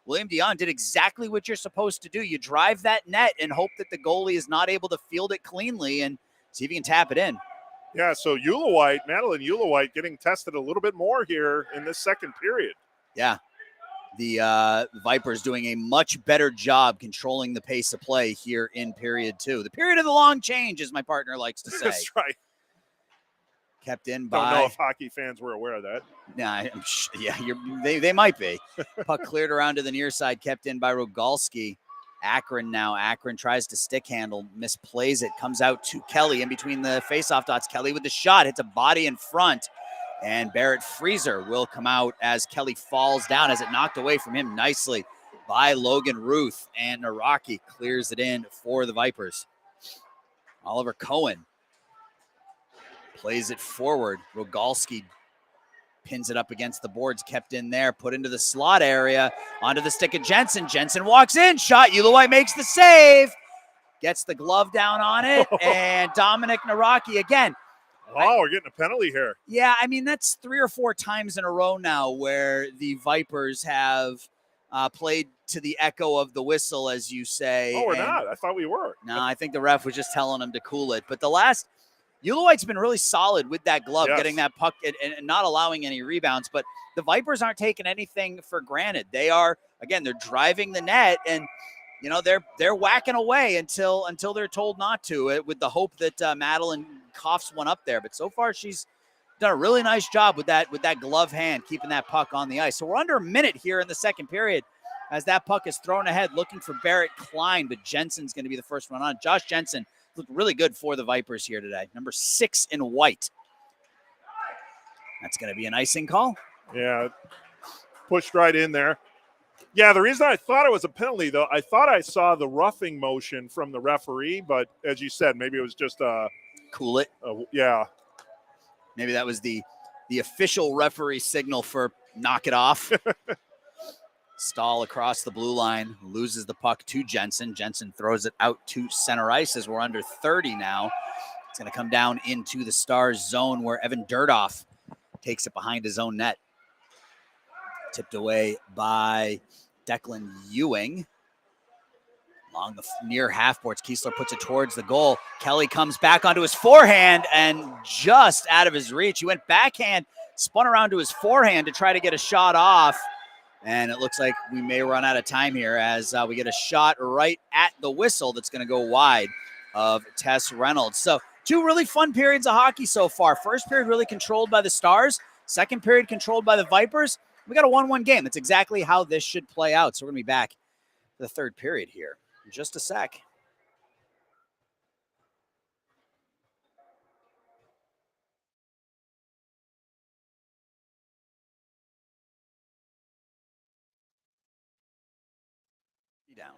William Dion did exactly what you're supposed to do. You drive that net and hope that the goalie is not able to field it cleanly and see if you can tap it in. Yeah, so Madeline Ulowite getting tested a little bit more here in this second period. Yeah, the Vipers doing a much better job controlling the pace of play here in period 2. The period of the long change, as my partner likes to say. That's right. Kept in by. Don't know if hockey fans were aware of that. Nah, they might be. Puck cleared around to the near side, kept in by Rogalski. Akron now. Akron tries to stick handle, misplays it, comes out to Kelly in between the faceoff dots. Kelly with the shot, hits a body in front, and Barrett Freezer will come out as Kelly falls down as it knocked away from him nicely by Logan Ruth, and Naraki clears it in for the Vipers. Oliver Cohen plays it forward. Rogalski pins it up against the boards, kept in there, put into the slot area, onto the stick of Jensen. Jensen walks in, shot. Ulowite makes the save, gets the glove down on it, and Dominic Naraki again. Oh, we're getting a penalty here. Yeah, I mean, that's 3 or 4 times in a row now where the Vipers have played to the echo of the whistle, as you say. Oh, we're not. I thought we were. No, I think the ref was just telling them to cool it. But Ulowite's been really solid with that glove, getting that puck and not allowing any rebounds. But the Vipers aren't taking anything for granted. They are, again, they're driving the net, and they're whacking away until they're told not to, with the hope that Madeline coughs one up there. But so far, she's done a really nice job with that glove hand, keeping that puck on the ice. So we're under a minute here in the second period as that puck is thrown ahead, looking for Barrett Klein, but Jensen's going to be the first one on. Josh Jensen looked really good for the Vipers here today. Number 6 in white. That's going to be an icing call. Yeah, pushed right in there. Yeah, the reason I thought it was a penalty, though, I thought I saw the roughing motion from the referee, but as you said, maybe it was just cool it. Yeah. Maybe that was the official referee signal for knock it off. Stahl across the blue line, loses the puck to Jensen. Jensen throws it out to center ice as we're under 30 now. It's going to come down into the Stars zone where Evan Durdoff takes it behind his own net. Tipped away by Declan Ewing. Along the near half boards, Kiesler puts it towards the goal. Kelly comes back onto his forehand and just out of his reach. He went backhand, spun around to his forehand to try to get a shot off. And it looks like we may run out of time here as we get a shot right at the whistle that's going to go wide of Tess Reynolds. So 2 really fun periods of hockey so far. First period really controlled by the Stars. Second period controlled by the Vipers. We got a 1-1 game. That's exactly how this should play out. So we're going to be back for the third period here in just a sec. Down.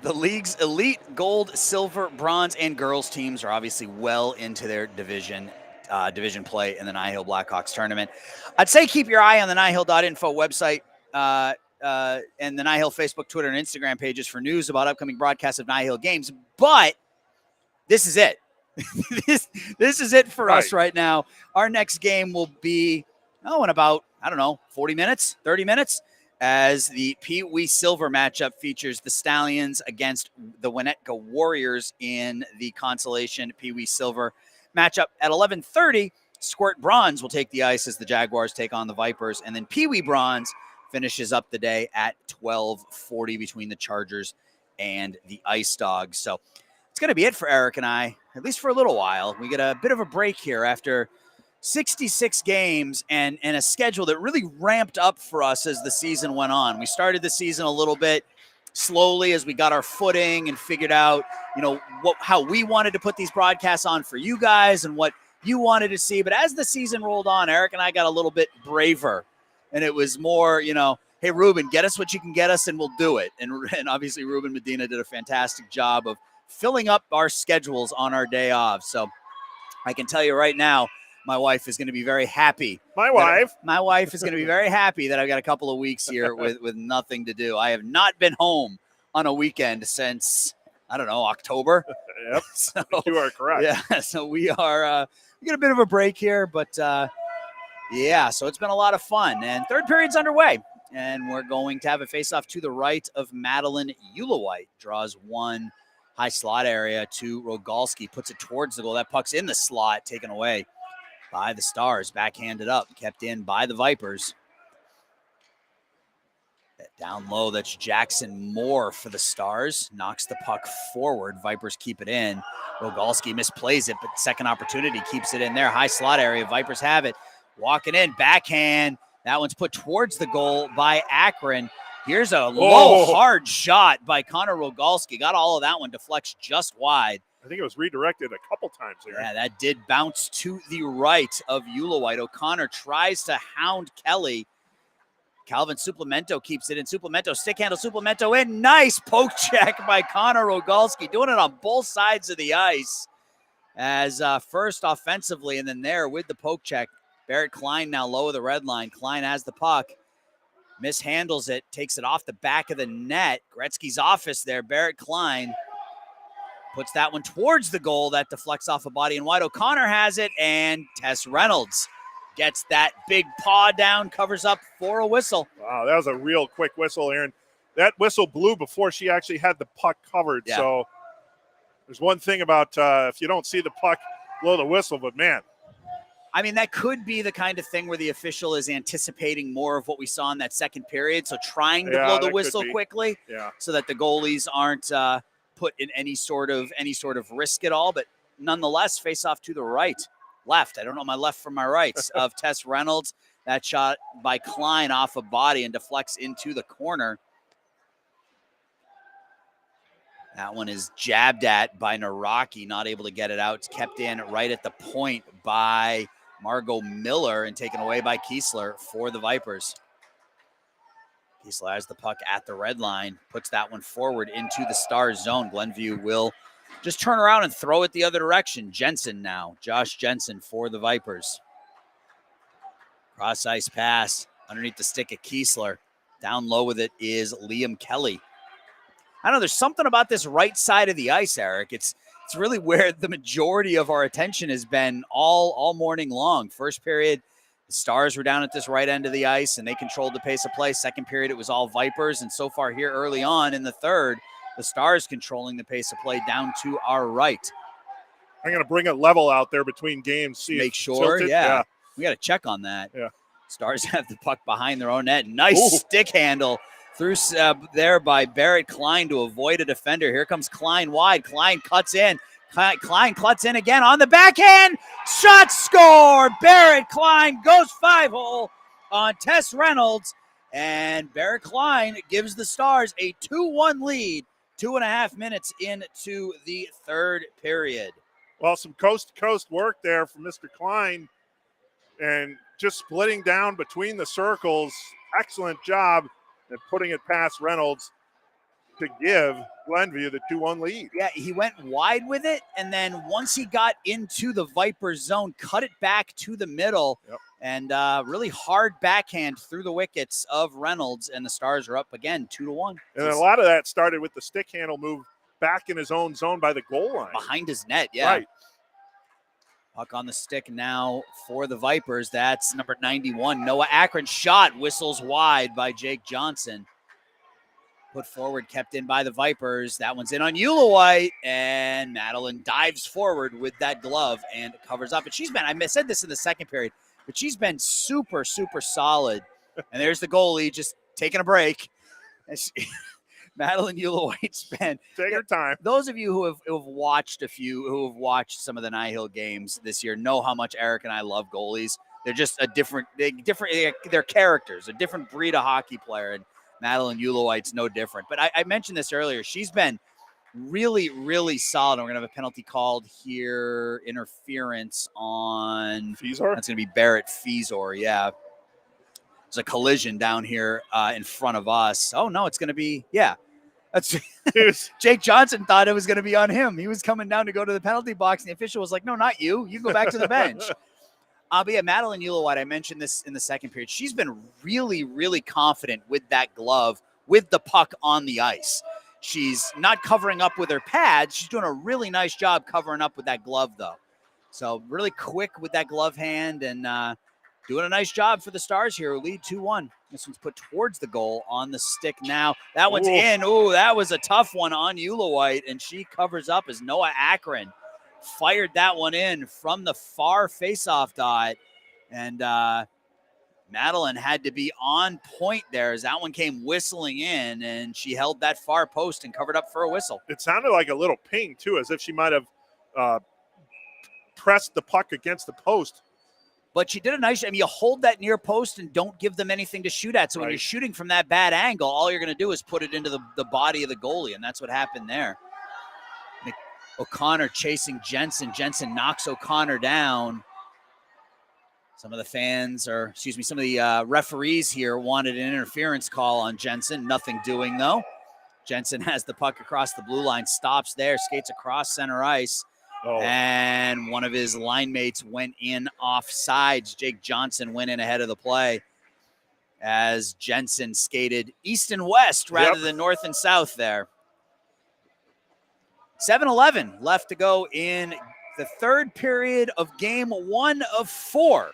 The league's elite gold, silver, bronze, and girls teams are obviously well into their division play in the NIHL Blackhawks tournament. I'd say keep your eye on the NIHL.info website and the NIHL Facebook, Twitter, and Instagram pages for news about upcoming broadcasts of NIHL games. But this is it. this is it for us right now. Our next game will be, in about, 40 minutes, 30 minutes. As the Pee Wee Silver matchup features the Stallions against the Winnetka Warriors in the Consolation Pee Wee Silver matchup. At 11:30, Squirt Bronze will take the ice as the Jaguars take on the Vipers. And then Pee Wee Bronze finishes up the day at 12:40 between the Chargers and the Ice Dogs. So it's going to be it for Eric and I, at least for a little while. We get a bit of a break here after 66 games and a schedule that really ramped up for us as the season went on. We started the season a little bit slowly as we got our footing and figured out, how we wanted to put these broadcasts on for you guys and what you wanted to see. But as the season rolled on, Eric and I got a little bit braver, and it was more, hey, Ruben, get us what you can get us and we'll do it. And obviously Ruben Medina did a fantastic job of filling up our schedules on our day off. So I can tell you right now, my wife is going to be very happy. My wife is going to be very happy that I've got a couple of weeks here with nothing to do. I have not been home on a weekend since, October. Yep, so, you are correct. Yeah, so we are we get a bit of a break here, but so it's been a lot of fun. And third period's underway, and we're going to have a face-off to the right of Madeline Ulowite. Draws one high slot area to Rogalski, puts it towards the goal. That puck's in the slot, taken away by the Stars, backhanded up, kept in by the Vipers. Down low, that's Jackson Moore for the Stars. Knocks the puck forward. Vipers keep it in. Rogalski misplays it, but second opportunity keeps it in there. High slot area. Vipers have it. Walking in, backhand. That one's put towards the goal by Akron. Here's a low, hard shot by Connor Rogalski. Got all of that one, deflects just wide. I think it was redirected a couple times there. Yeah, that did bounce to the right of Ulowite. O'Connor tries to hound Kelly. Calvin Suplemento keeps it in. Suplemento, stick handle, Suplemento in. Nice poke check by Connor Rogalski. Doing it on both sides of the ice. As first offensively and then there with the poke check. Barrett Klein now low of the red line. Klein has the puck. Mishandles it. Takes it off the back of the net. Gretzky's office there. Barrett Klein puts that one towards the goal. That deflects off a body and wide. O'Connor has it, and Tess Reynolds gets that big paw down, covers up for a whistle. Wow, that was a real quick whistle, Aaron. That whistle blew before she actually had the puck covered. Yeah. So there's one thing about if you don't see the puck, blow the whistle, but man. I mean, that could be the kind of thing where the official is anticipating more of what we saw in that second period, so trying to blow the whistle quickly so that the goalies aren't put in any sort of risk at all. But nonetheless, face off to the left. I don't know my left from my right of Tess Reynolds. That shot by Klein off a body and deflects into the corner. That one is jabbed at by Naraki, not able to get it out. It's kept in right at the point by Margot Miller and taken away by Kiesler for the Vipers. Kiesler has the puck at the red line, puts that one forward into the Stars zone. Glenview will just turn around and throw it the other direction. Jensen now, Josh Jensen for the Vipers. Cross ice pass underneath the stick of Kiesler. Down low with it is Liam Kelly. I don't know, there's something about this right side of the ice, Eric. It's really where the majority of our attention has been all morning long. First period, The Stars were down at this right end of the ice, and they controlled the pace of play. Second period, it was all Vipers, and so far here early on in the third, the Stars controlling the pace of play down to our right. I'm going to bring a level out there between games. See, make sure, tilted. yeah. We got to check on that. Yeah. Stars have the puck behind their own net. Nice stick handle through there by Barrett Klein to avoid a defender. Here comes Klein wide. Klein cuts in. Klein cuts in again on the backhand. Shot score. Barrett Klein goes 5-hole on Tess Reynolds. And Barrett Klein gives the Stars a 2-1 lead 2.5 minutes into the third period. Well, some coast-to-coast work there from Mr. Klein and just splitting down between the circles. Excellent job at putting it past Reynolds to give Glenview the 2-1 lead. Yeah, he went wide with it, and then once he got into the Vipers zone, cut it back to the middle, and really hard backhand through the wickets of Reynolds, and the Stars are up again 2-1. And a lot of that started with the stick handle move back in his own zone by the goal line. Behind his net, yeah. Right. Puck on the stick now for the Vipers. That's number 91. Noah Akron shot, whistles wide by Jake Johnson. Put forward, kept in by the Vipers. That one's in on Eula White, and Madeline dives forward with that glove and covers up. And she's been, I said this in the second period, but she's been super, super solid. And there's the goalie just taking a break. And Madeline Eula White's been. Take her time. Those of you who have watched some of the NIHL games this year know how much Eric and I love goalies. They're just they're characters, a different breed of hockey player. And Madeline Eula White's no different. But I mentioned this earlier. She's been really, really solid. We're going to have a penalty called here, interference on Fiesor. That's going to be Barrett Fiesor, yeah. There's a collision down here in front of us. Oh, no, it's going to be, yeah. That's Jake Johnson thought it was going to be on him. He was coming down to go to the penalty box, and the official was like, no, not you. You can go back to the bench. But yeah, Madeline Eula White, I mentioned this in the second period. She's been really, really confident with that glove, with the puck on the ice. She's not covering up with her pads. She's doing a really nice job covering up with that glove, though. So really quick with that glove hand and doing a nice job for the Stars here. Lead 2-1. This one's put towards the goal on the stick now. That one's in. Ooh, that was a tough one on Eula White, and she covers up as Noah Akron fired that one in from the far faceoff dot. And Madeline had to be on point there as that one came whistling in, and she held that far post and covered up for a whistle. It sounded like a little ping, too, as if she might have pressed the puck against the post. But she did a nice job. You hold that near post and don't give them anything to shoot at. So when you're shooting from that bad angle, all you're going to do is put it into the body of the goalie, and that's what happened there. O'Connor chasing Jensen. Jensen knocks O'Connor down. Some of the referees here wanted an interference call on Jensen. Nothing doing, though. Jensen has the puck across the blue line, stops there, skates across center ice. And one of his line mates went in offsides. Jake Johnson went in ahead of the play as Jensen skated east and west rather than north and south there. 7:11 left to go in the third period of game 1 of 4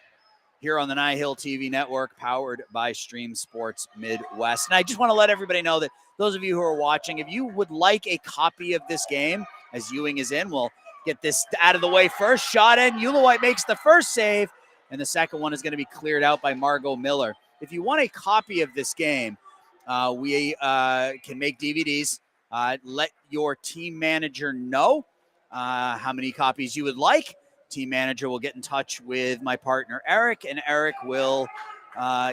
here on the NIHL TV network, powered by Stream Sports Midwest. And I just want to let everybody know that those of you who are watching, if you would like a copy of this game, as Ewing is in, we'll get this out of the way first. Shot in. Eula White makes the first save, and the second one is going to be cleared out by Margot Miller. If you want a copy of this game, we can make DVDs. Let your team manager know how many copies you would like. Team manager will get in touch with my partner, Eric, and Eric will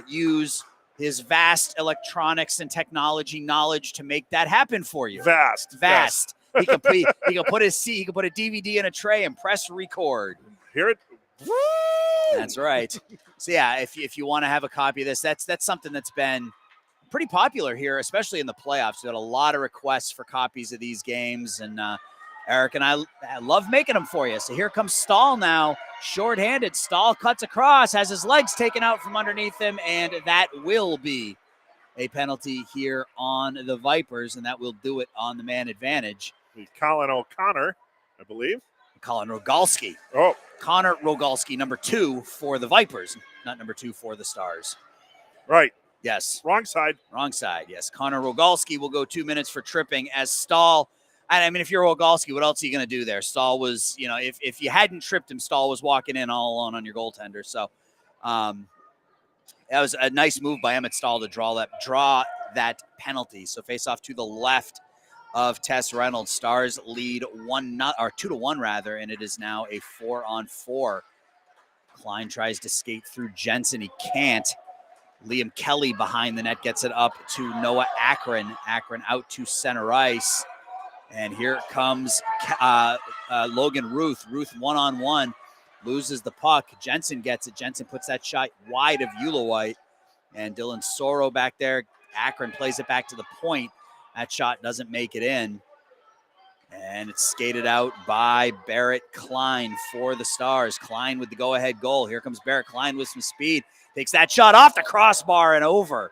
use his vast electronics and technology knowledge to make that happen for you. Vast. Yes. He can put a DVD in a tray and press record. Hear it? That's right. So yeah, if you want to have a copy of this, that's something that's been pretty popular here, especially in the playoffs. We got a lot of requests for copies of these games, and Eric and I love making them for you. So here comes Stahl now, shorthanded. Stahl cuts across, has his legs taken out from underneath him, and that will be a penalty here on the Vipers, and that will do it on the man advantage. Colin O'Connor, I believe. Colin Rogalski. Oh. Connor Rogalski, number 2 for the Vipers. not number 2 for the Stars. Right. Yes. Wrong side. Wrong side, yes. Connor Rogalski will go 2 minutes for tripping as Stahl. I mean, if you're Rogalski, what else are you going to do there? Stahl was, if you hadn't tripped him, Stahl was walking in all alone on your goaltender. So that was a nice move by Emmett Stahl to draw that penalty. So face off to the left of Tess Reynolds. Stars lead 2-1 rather, and it is now a 4-on-4. Klein tries to skate through Jensen. He can't. Liam Kelly behind the net gets it up to Noah Akron. Akron out to center ice. And here comes Logan Ruth. Ruth one-on-one. Loses the puck. Jensen gets it. Jensen puts that shot wide of Ulowite. And Dylan Soro back there. Akron plays it back to the point. That shot doesn't make it in. And it's skated out by Barrett Klein for the Stars. Klein with the go-ahead goal. Here comes Barrett Klein with some speed. Takes that shot off the crossbar and over.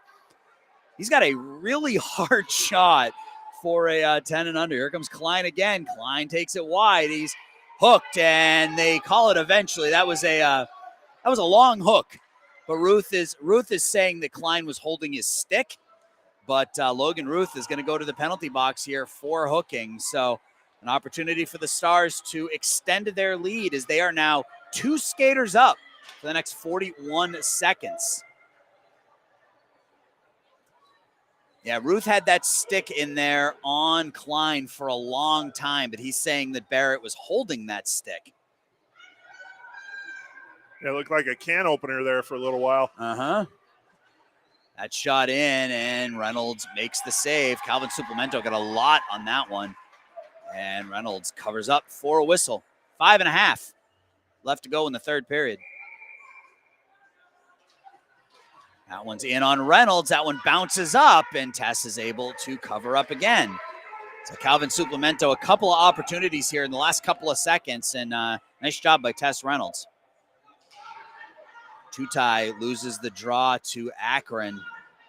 He's got a really hard shot for a 10 and under. Here comes Klein again. Klein takes it wide. He's hooked, and they call it eventually. That was a long hook. But Ruth is saying that Klein was holding his stick. But Logan Ruth is going to go to the penalty box here for hooking. So an opportunity for the Stars to extend their lead as they are now 2 skaters up for the next 41 seconds. Yeah, Ruth had that stick in there on Klein for a long time, but he's saying that Barrett was holding that stick. Yeah, it looked like a can opener there for a little while. Uh-huh. That shot in, and Reynolds makes the save. Calvin Supplemento got a lot on that one. And Reynolds covers up for a whistle. 5.5 left to go in the third period. That one's in on Reynolds. That one bounces up, and Tess is able to cover up again. So Calvin Supplemento, a couple of opportunities here in the last couple of seconds, and nice job by Tess Reynolds. Tutai loses the draw to Akron.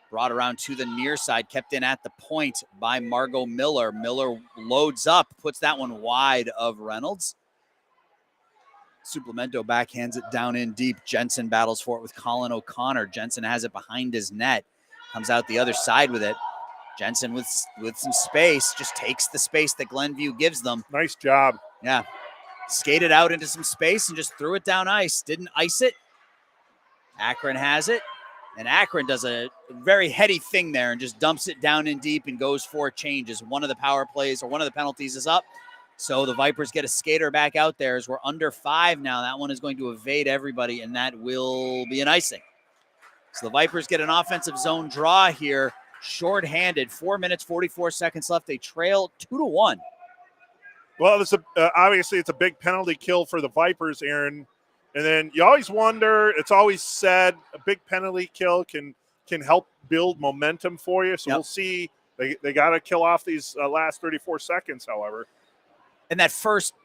Brought around to the near side, kept in at the point by Margot Miller. Miller loads up, puts that one wide of Reynolds. Supplemento backhands it down in deep. Jensen battles for it with Colin O'Connor. Jensen has it behind his net. Comes out the other side with it. Jensen with some space, just takes the space that Glenview gives them. Nice job. Yeah. Skated out into some space and just threw it down ice. Didn't ice it. Akron has it. And Akron does a very heady thing there and just dumps it down in deep and goes for a change as one of the power plays or one of the penalties is up. So the Vipers get a skater back out there as we're under 5 now. That one is going to evade everybody, and that will be an icing. So the Vipers get an offensive zone draw here, shorthanded. 4 minutes, 44 seconds left. They trail 2-1. Well, it's obviously it's a big penalty kill for the Vipers, Aaron. And then you always wonder, it's always said a big penalty kill can help build momentum for you. So We'll see. They got to kill off these last 34 seconds, however. And that first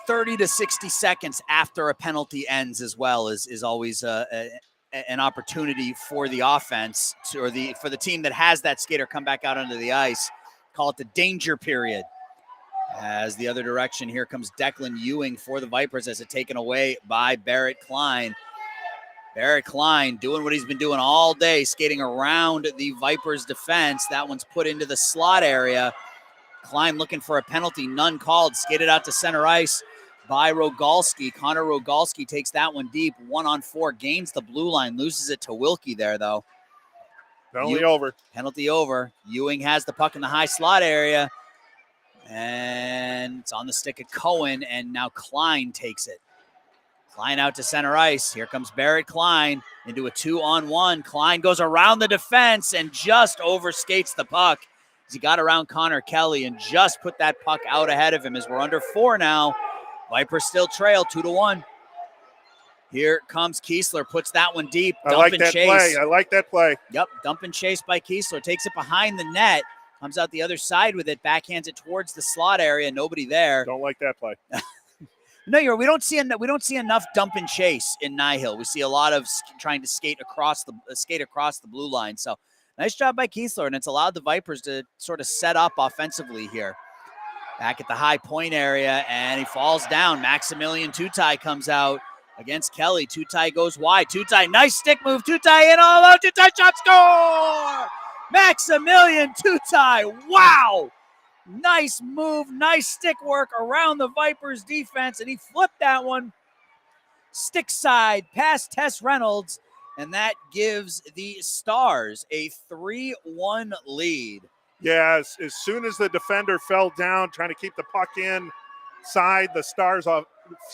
30 to 60 seconds after a penalty ends as well is always an opportunity for the offense for the team that has that skater come back out onto the ice. Call it the danger period. As the other direction, here comes Declan Ewing for the Vipers as it's taken away by Barrett Klein. Barrett Klein doing what he's been doing all day, skating around the Vipers' defense. That one's put into the slot area. Klein looking for a penalty, none called. Skated out to center ice by Rogalski. Connor Rogalski takes that one deep, 1-on-4, gains the blue line, loses it to Wilkie there, though. Penalty over. Ewing has the puck in the high slot area. And it's on the stick of Cohen, and now Klein takes it. Klein out to center ice. Here comes Barrett Klein into a 2-on-1. Klein goes around the defense and just overskates the puck. He got around Connor Kelly and just put that puck out ahead of him as we're under 4 now. Vipers still trail 2-1. Here comes Kiesler, puts that one deep. I like that play. Yep, dump and chase by Kiesler. Takes it behind the net. Comes out the other side with it, backhands it towards the slot area. Nobody there. Don't like that play. No, we don't see enough dump and chase in NIHL. We see a lot of trying to skate across the blue line. So nice job by Kiesler, and it's allowed the Vipers to sort of set up offensively here. Back at the high point area, and he falls down. Maximilian Tutai comes out against Kelly. Tutai goes wide. Tutai, nice stick move. Tutai in all out. Tutai shot, score! Maximilian Tutai, wow! Nice move, nice stick work around the Vipers defense, and he flipped that one stick side past Tess Reynolds, and that gives the Stars a 3-1 lead. Yeah, as soon as the defender fell down trying to keep the puck inside the Stars off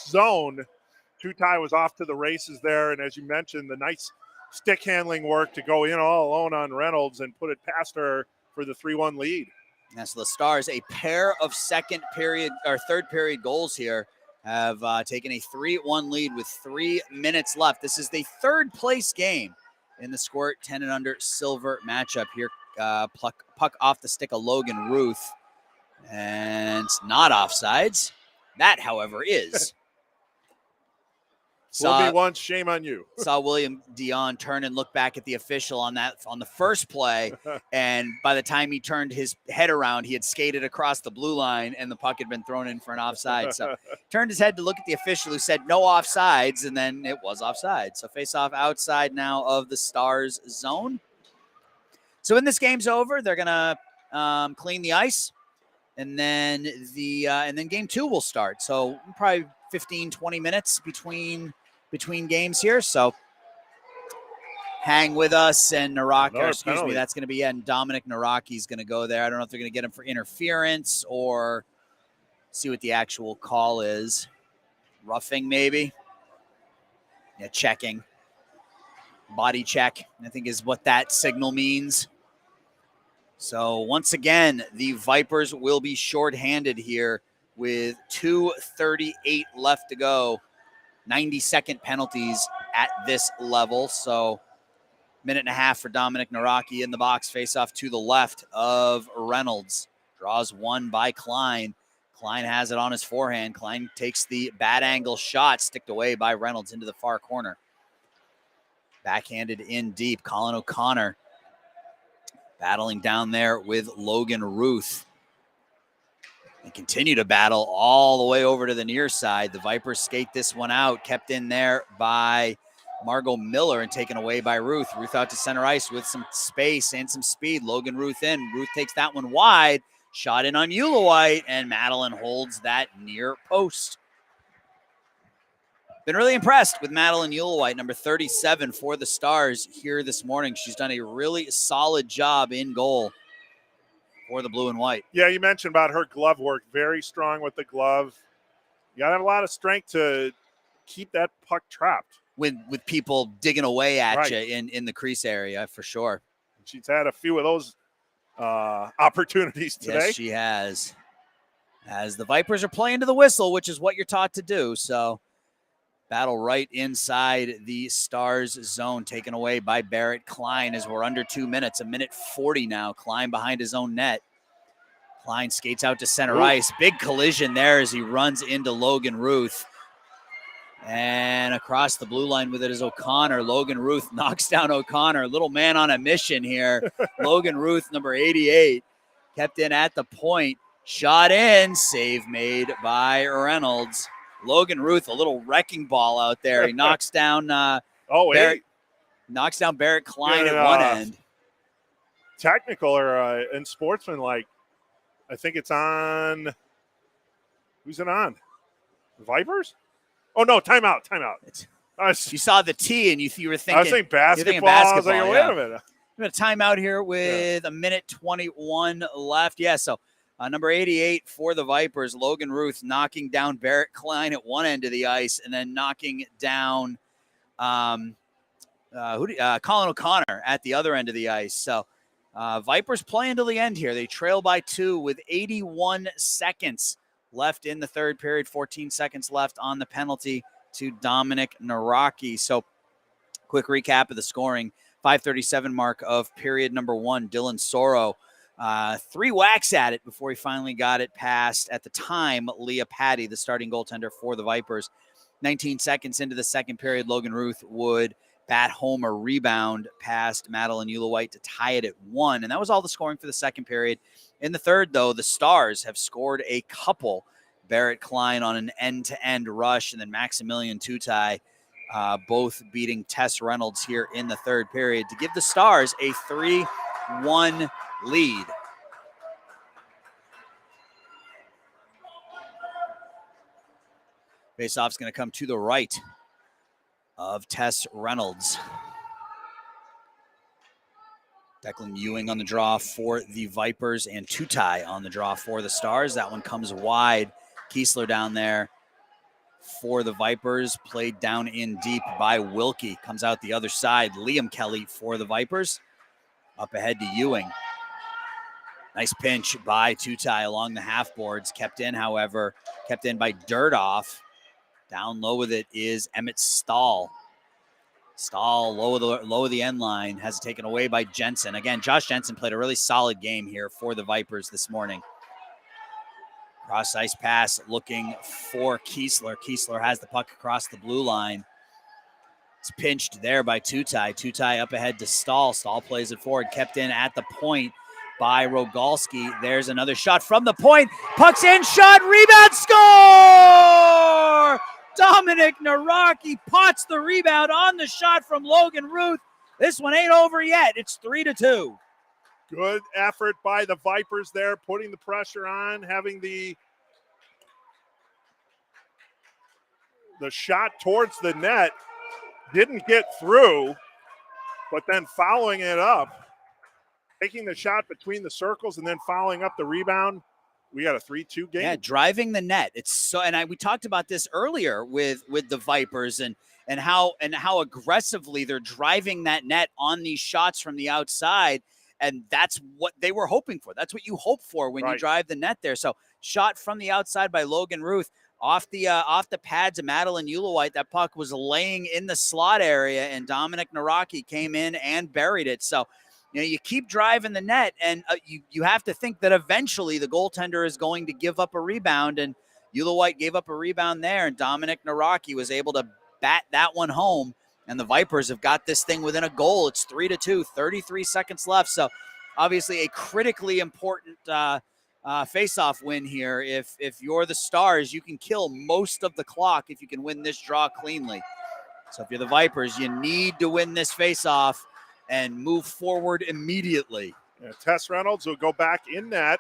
zone, Tutai was off to the races there, and as you mentioned, the nice stick handling work to go in all alone on Reynolds and put it past her for the 3-1 lead. And so the Stars, a pair of third period goals here, have taken a 3-1 lead with 3 minutes left. This is the third place game in the Squirt 10 and under silver matchup here. Puck off the stick of Logan Ruth, and it's not offsides. That, however, is. Will be once, shame on you. Saw William Dion turn and look back at the official on the first play, and by the time he turned his head around, he had skated across the blue line, and the puck had been thrown in for an offside. So turned his head to look at the official, who said no offsides, and then it was offside. So face-off outside now of the Stars zone. So when this game's over, they're gonna clean the ice, and then game 2 will start. So probably 15-20 minutes between games here, so hang with us. And Naraki, that's going to be, and Dominic Naraki's going to go there. I don't know if they're going to get him for interference or see what the actual call is. Roughing, maybe. Yeah, checking. Body check, I think, is what that signal means. So once again, the Vipers will be shorthanded here with 2:38 left to go. 90-second penalties at this level. So minute and a half for Dominic Naraki in the box. Face off to the left of Reynolds. Draws one by Klein. Klein has it on his forehand. Klein takes the bad angle shot, sticked away by Reynolds into the far corner. Backhanded in deep. Colin O'Connor battling down there with Logan Ruth. And continue to battle all the way over to the near side. The Vipers skate this one out, kept in there by Margot Miller and taken away by Ruth. Ruth out to center ice with some space and some speed. Logan Ruth in. Ruth takes that one wide. Shot in on Ulowite, and Madeline holds that near post. Been really impressed with Madeline Ulowite, number 37 for the Stars here this morning. She's done a really solid job in goal for the blue and white. Yeah, you mentioned about her glove work. Very strong with the glove. You got to have a lot of strength to keep that puck trapped. With people digging away at you in the crease area, for sure. She's had a few of those opportunities today. Yes, she has. As the Vipers are playing to the whistle, which is what you're taught to do. So battle right inside the Stars zone, taken away by Barrett Klein as we're under 2 minutes, 1:40 now. Klein behind his own net. Klein skates out to center ice. Big collision there as he runs into Logan Ruth. And across the blue line with it is O'Connor. Logan Ruth knocks down O'Connor. Little man on a mission here. Logan Ruth, number 88, kept in at the point. Shot in. Save made by Reynolds. Logan Ruth, a little wrecking ball out there. He knocks down Barrett Klein at one end. Technical or in sportsmanlike, I think it's on. Who's it on? Vipers? Oh, no, timeout. You saw the T and you were thinking. I was thinking basketball. I was like, wait a minute. We got a timeout here with 1:21 left. Yeah, so number 88 for the Vipers, Logan Ruth, knocking down Barrett Klein at one end of the ice and then knocking down Colin O'Connor at the other end of the ice. So Vipers play until the end here. They trail by 2 with 81 seconds left in the third period, 14 seconds left on the penalty to Dominic Naraki. So quick recap of the scoring. 5:37 mark of period number 1, Dylan Soro. 3 whacks at it before he finally got it past, at the time, Leah Patty, the starting goaltender for the Vipers. 19 seconds into the second period, Logan Ruth would bat home a rebound past Madeline Ulowite to tie it at 1. And that was all the scoring for the second period. In the third, though, the Stars have scored a couple. Barrett Klein on an end-to-end rush, and then Maximilian Tutai both beating Tess Reynolds here in the third period to give the Stars a 3-1 lead. Faceoff's going to come to the right of Tess Reynolds. Declan Ewing on the draw for the Vipers and Tutai on the draw for the Stars. That one comes wide. Kiesler down there for the Vipers, played down in deep by Wilkie. Comes out the other side. Liam Kelly for the Vipers. Up ahead to Ewing. Nice pinch by Tutai along the half boards. Kept in, however, kept in by Dirtoff. Down low with it is Emmett Stahl. Stahl low of the end line, has it taken away by Jensen. Again, Josh Jensen played a really solid game here for the Vipers this morning. Cross ice pass looking for Kiesler. Kiesler has the puck across the blue line. It's pinched there by Tutai. Tutai up ahead to Stahl. Stahl plays it forward, kept in at the point by Rogalski. There's another shot from the point. Puck's in, shot, rebound, score! Dominic Naraki pots the rebound on the shot from Logan Ruth. This one ain't over yet. It's 3-2. Good effort by the Vipers there, putting the pressure on, having the shot towards the net. Didn't get through, but then following it up, taking the shot between the circles and then following up the rebound. We got a 3-2 game. Yeah, driving the net. It's so, and we talked about this earlier with the Vipers and how aggressively they're driving that net on these shots from the outside, and that's what they were hoping for. That's what you hope for when you drive the net there. So, shot from the outside by Logan Ruth off the pads of Madeline Ulowite. That puck was laying in the slot area, and Dominic Naraki came in and buried it. So, you keep driving the net, and you have to think that eventually the goaltender is going to give up a rebound, and Ulowite gave up a rebound there, and Dominic Naraki was able to bat that one home, and the Vipers have got this thing within a goal. It's 3-2, 33 seconds left, so obviously a critically important face-off win here. If you're the Stars, you can kill most of the clock if you can win this draw cleanly. So if you're the Vipers, you need to win this face-off and move forward immediately. Yeah, Tess Reynolds will go back in that.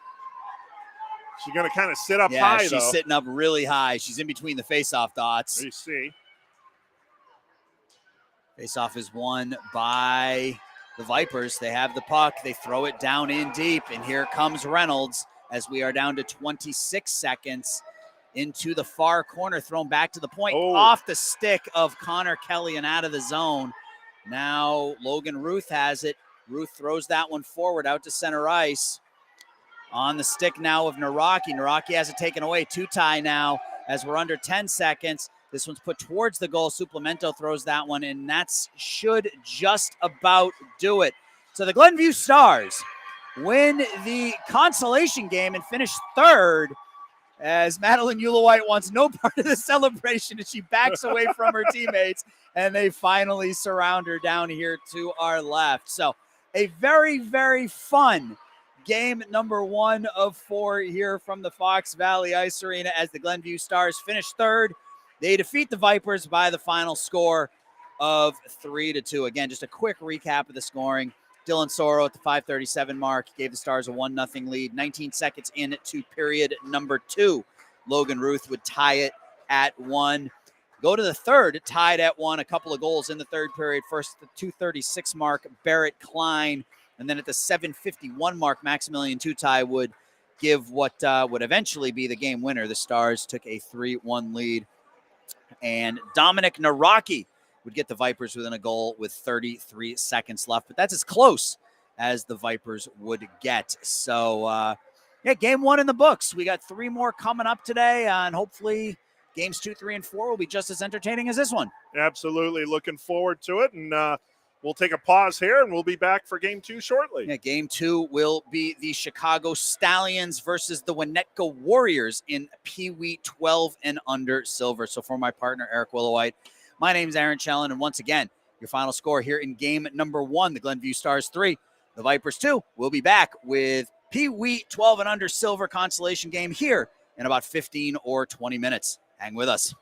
She's going to kind of sit up high, she's sitting up really high. She's in between the face-off dots. You see. Face-off is won by the Vipers. They have the puck. They throw it down in deep, and here comes Reynolds as we are down to 26 seconds into the far corner, thrown back to the point, off the stick of Connor Kelly and out of the zone. Now Logan Ruth has it. Ruth throws that one forward out to center ice. On the stick now of Naraki. Naraki has it taken away. Tutai now as we're under 10 seconds. This one's put towards the goal. Suplemento throws that one, and that should just about do it. So the Glenview Stars win the consolation game and finish third, as Madeline Ulowite wants no part of the celebration as she backs away from her teammates, and they finally surround her down here to our left. So a very, very fun game number 1 of 4 here from the Fox Valley Ice Arena as the Glenview Stars finish third. They defeat the Vipers by the final score of 3-2. Again, just a quick recap of the scoring. Dylan Soro at the 5:37 mark gave the Stars a 1-0 lead. 19 seconds into period number 2. Logan Ruth would tie it at 1. Go to the third, tied at 1. A couple of goals in the third period. First at the 2:36 mark, Barrett Klein. And then at the 7:51 mark, Maximilian Tutai would give what would eventually be the game winner. The Stars took a 3-1 lead. And Dominic Naraki would get the Vipers within a goal with 33 seconds left. But that's as close as the Vipers would get. So, game 1 in the books. We got 3 more coming up today, and hopefully games 2, 3, and 4 will be just as entertaining as this one. Absolutely. Looking forward to it. And we'll take a pause here, and we'll be back for game 2 shortly. Yeah, game 2 will be the Chicago Stallions versus the Winnetka Warriors in Pee Wee 12 and under silver. So for my partner, Eric Willowite, my name is Aaron Schellen, and once again, your final score here in game number 1, the Glenview Stars 3, the Vipers 2. We'll be back with Pee Wee 12 and under silver consolation game here in about 15 or 20 minutes. Hang with us.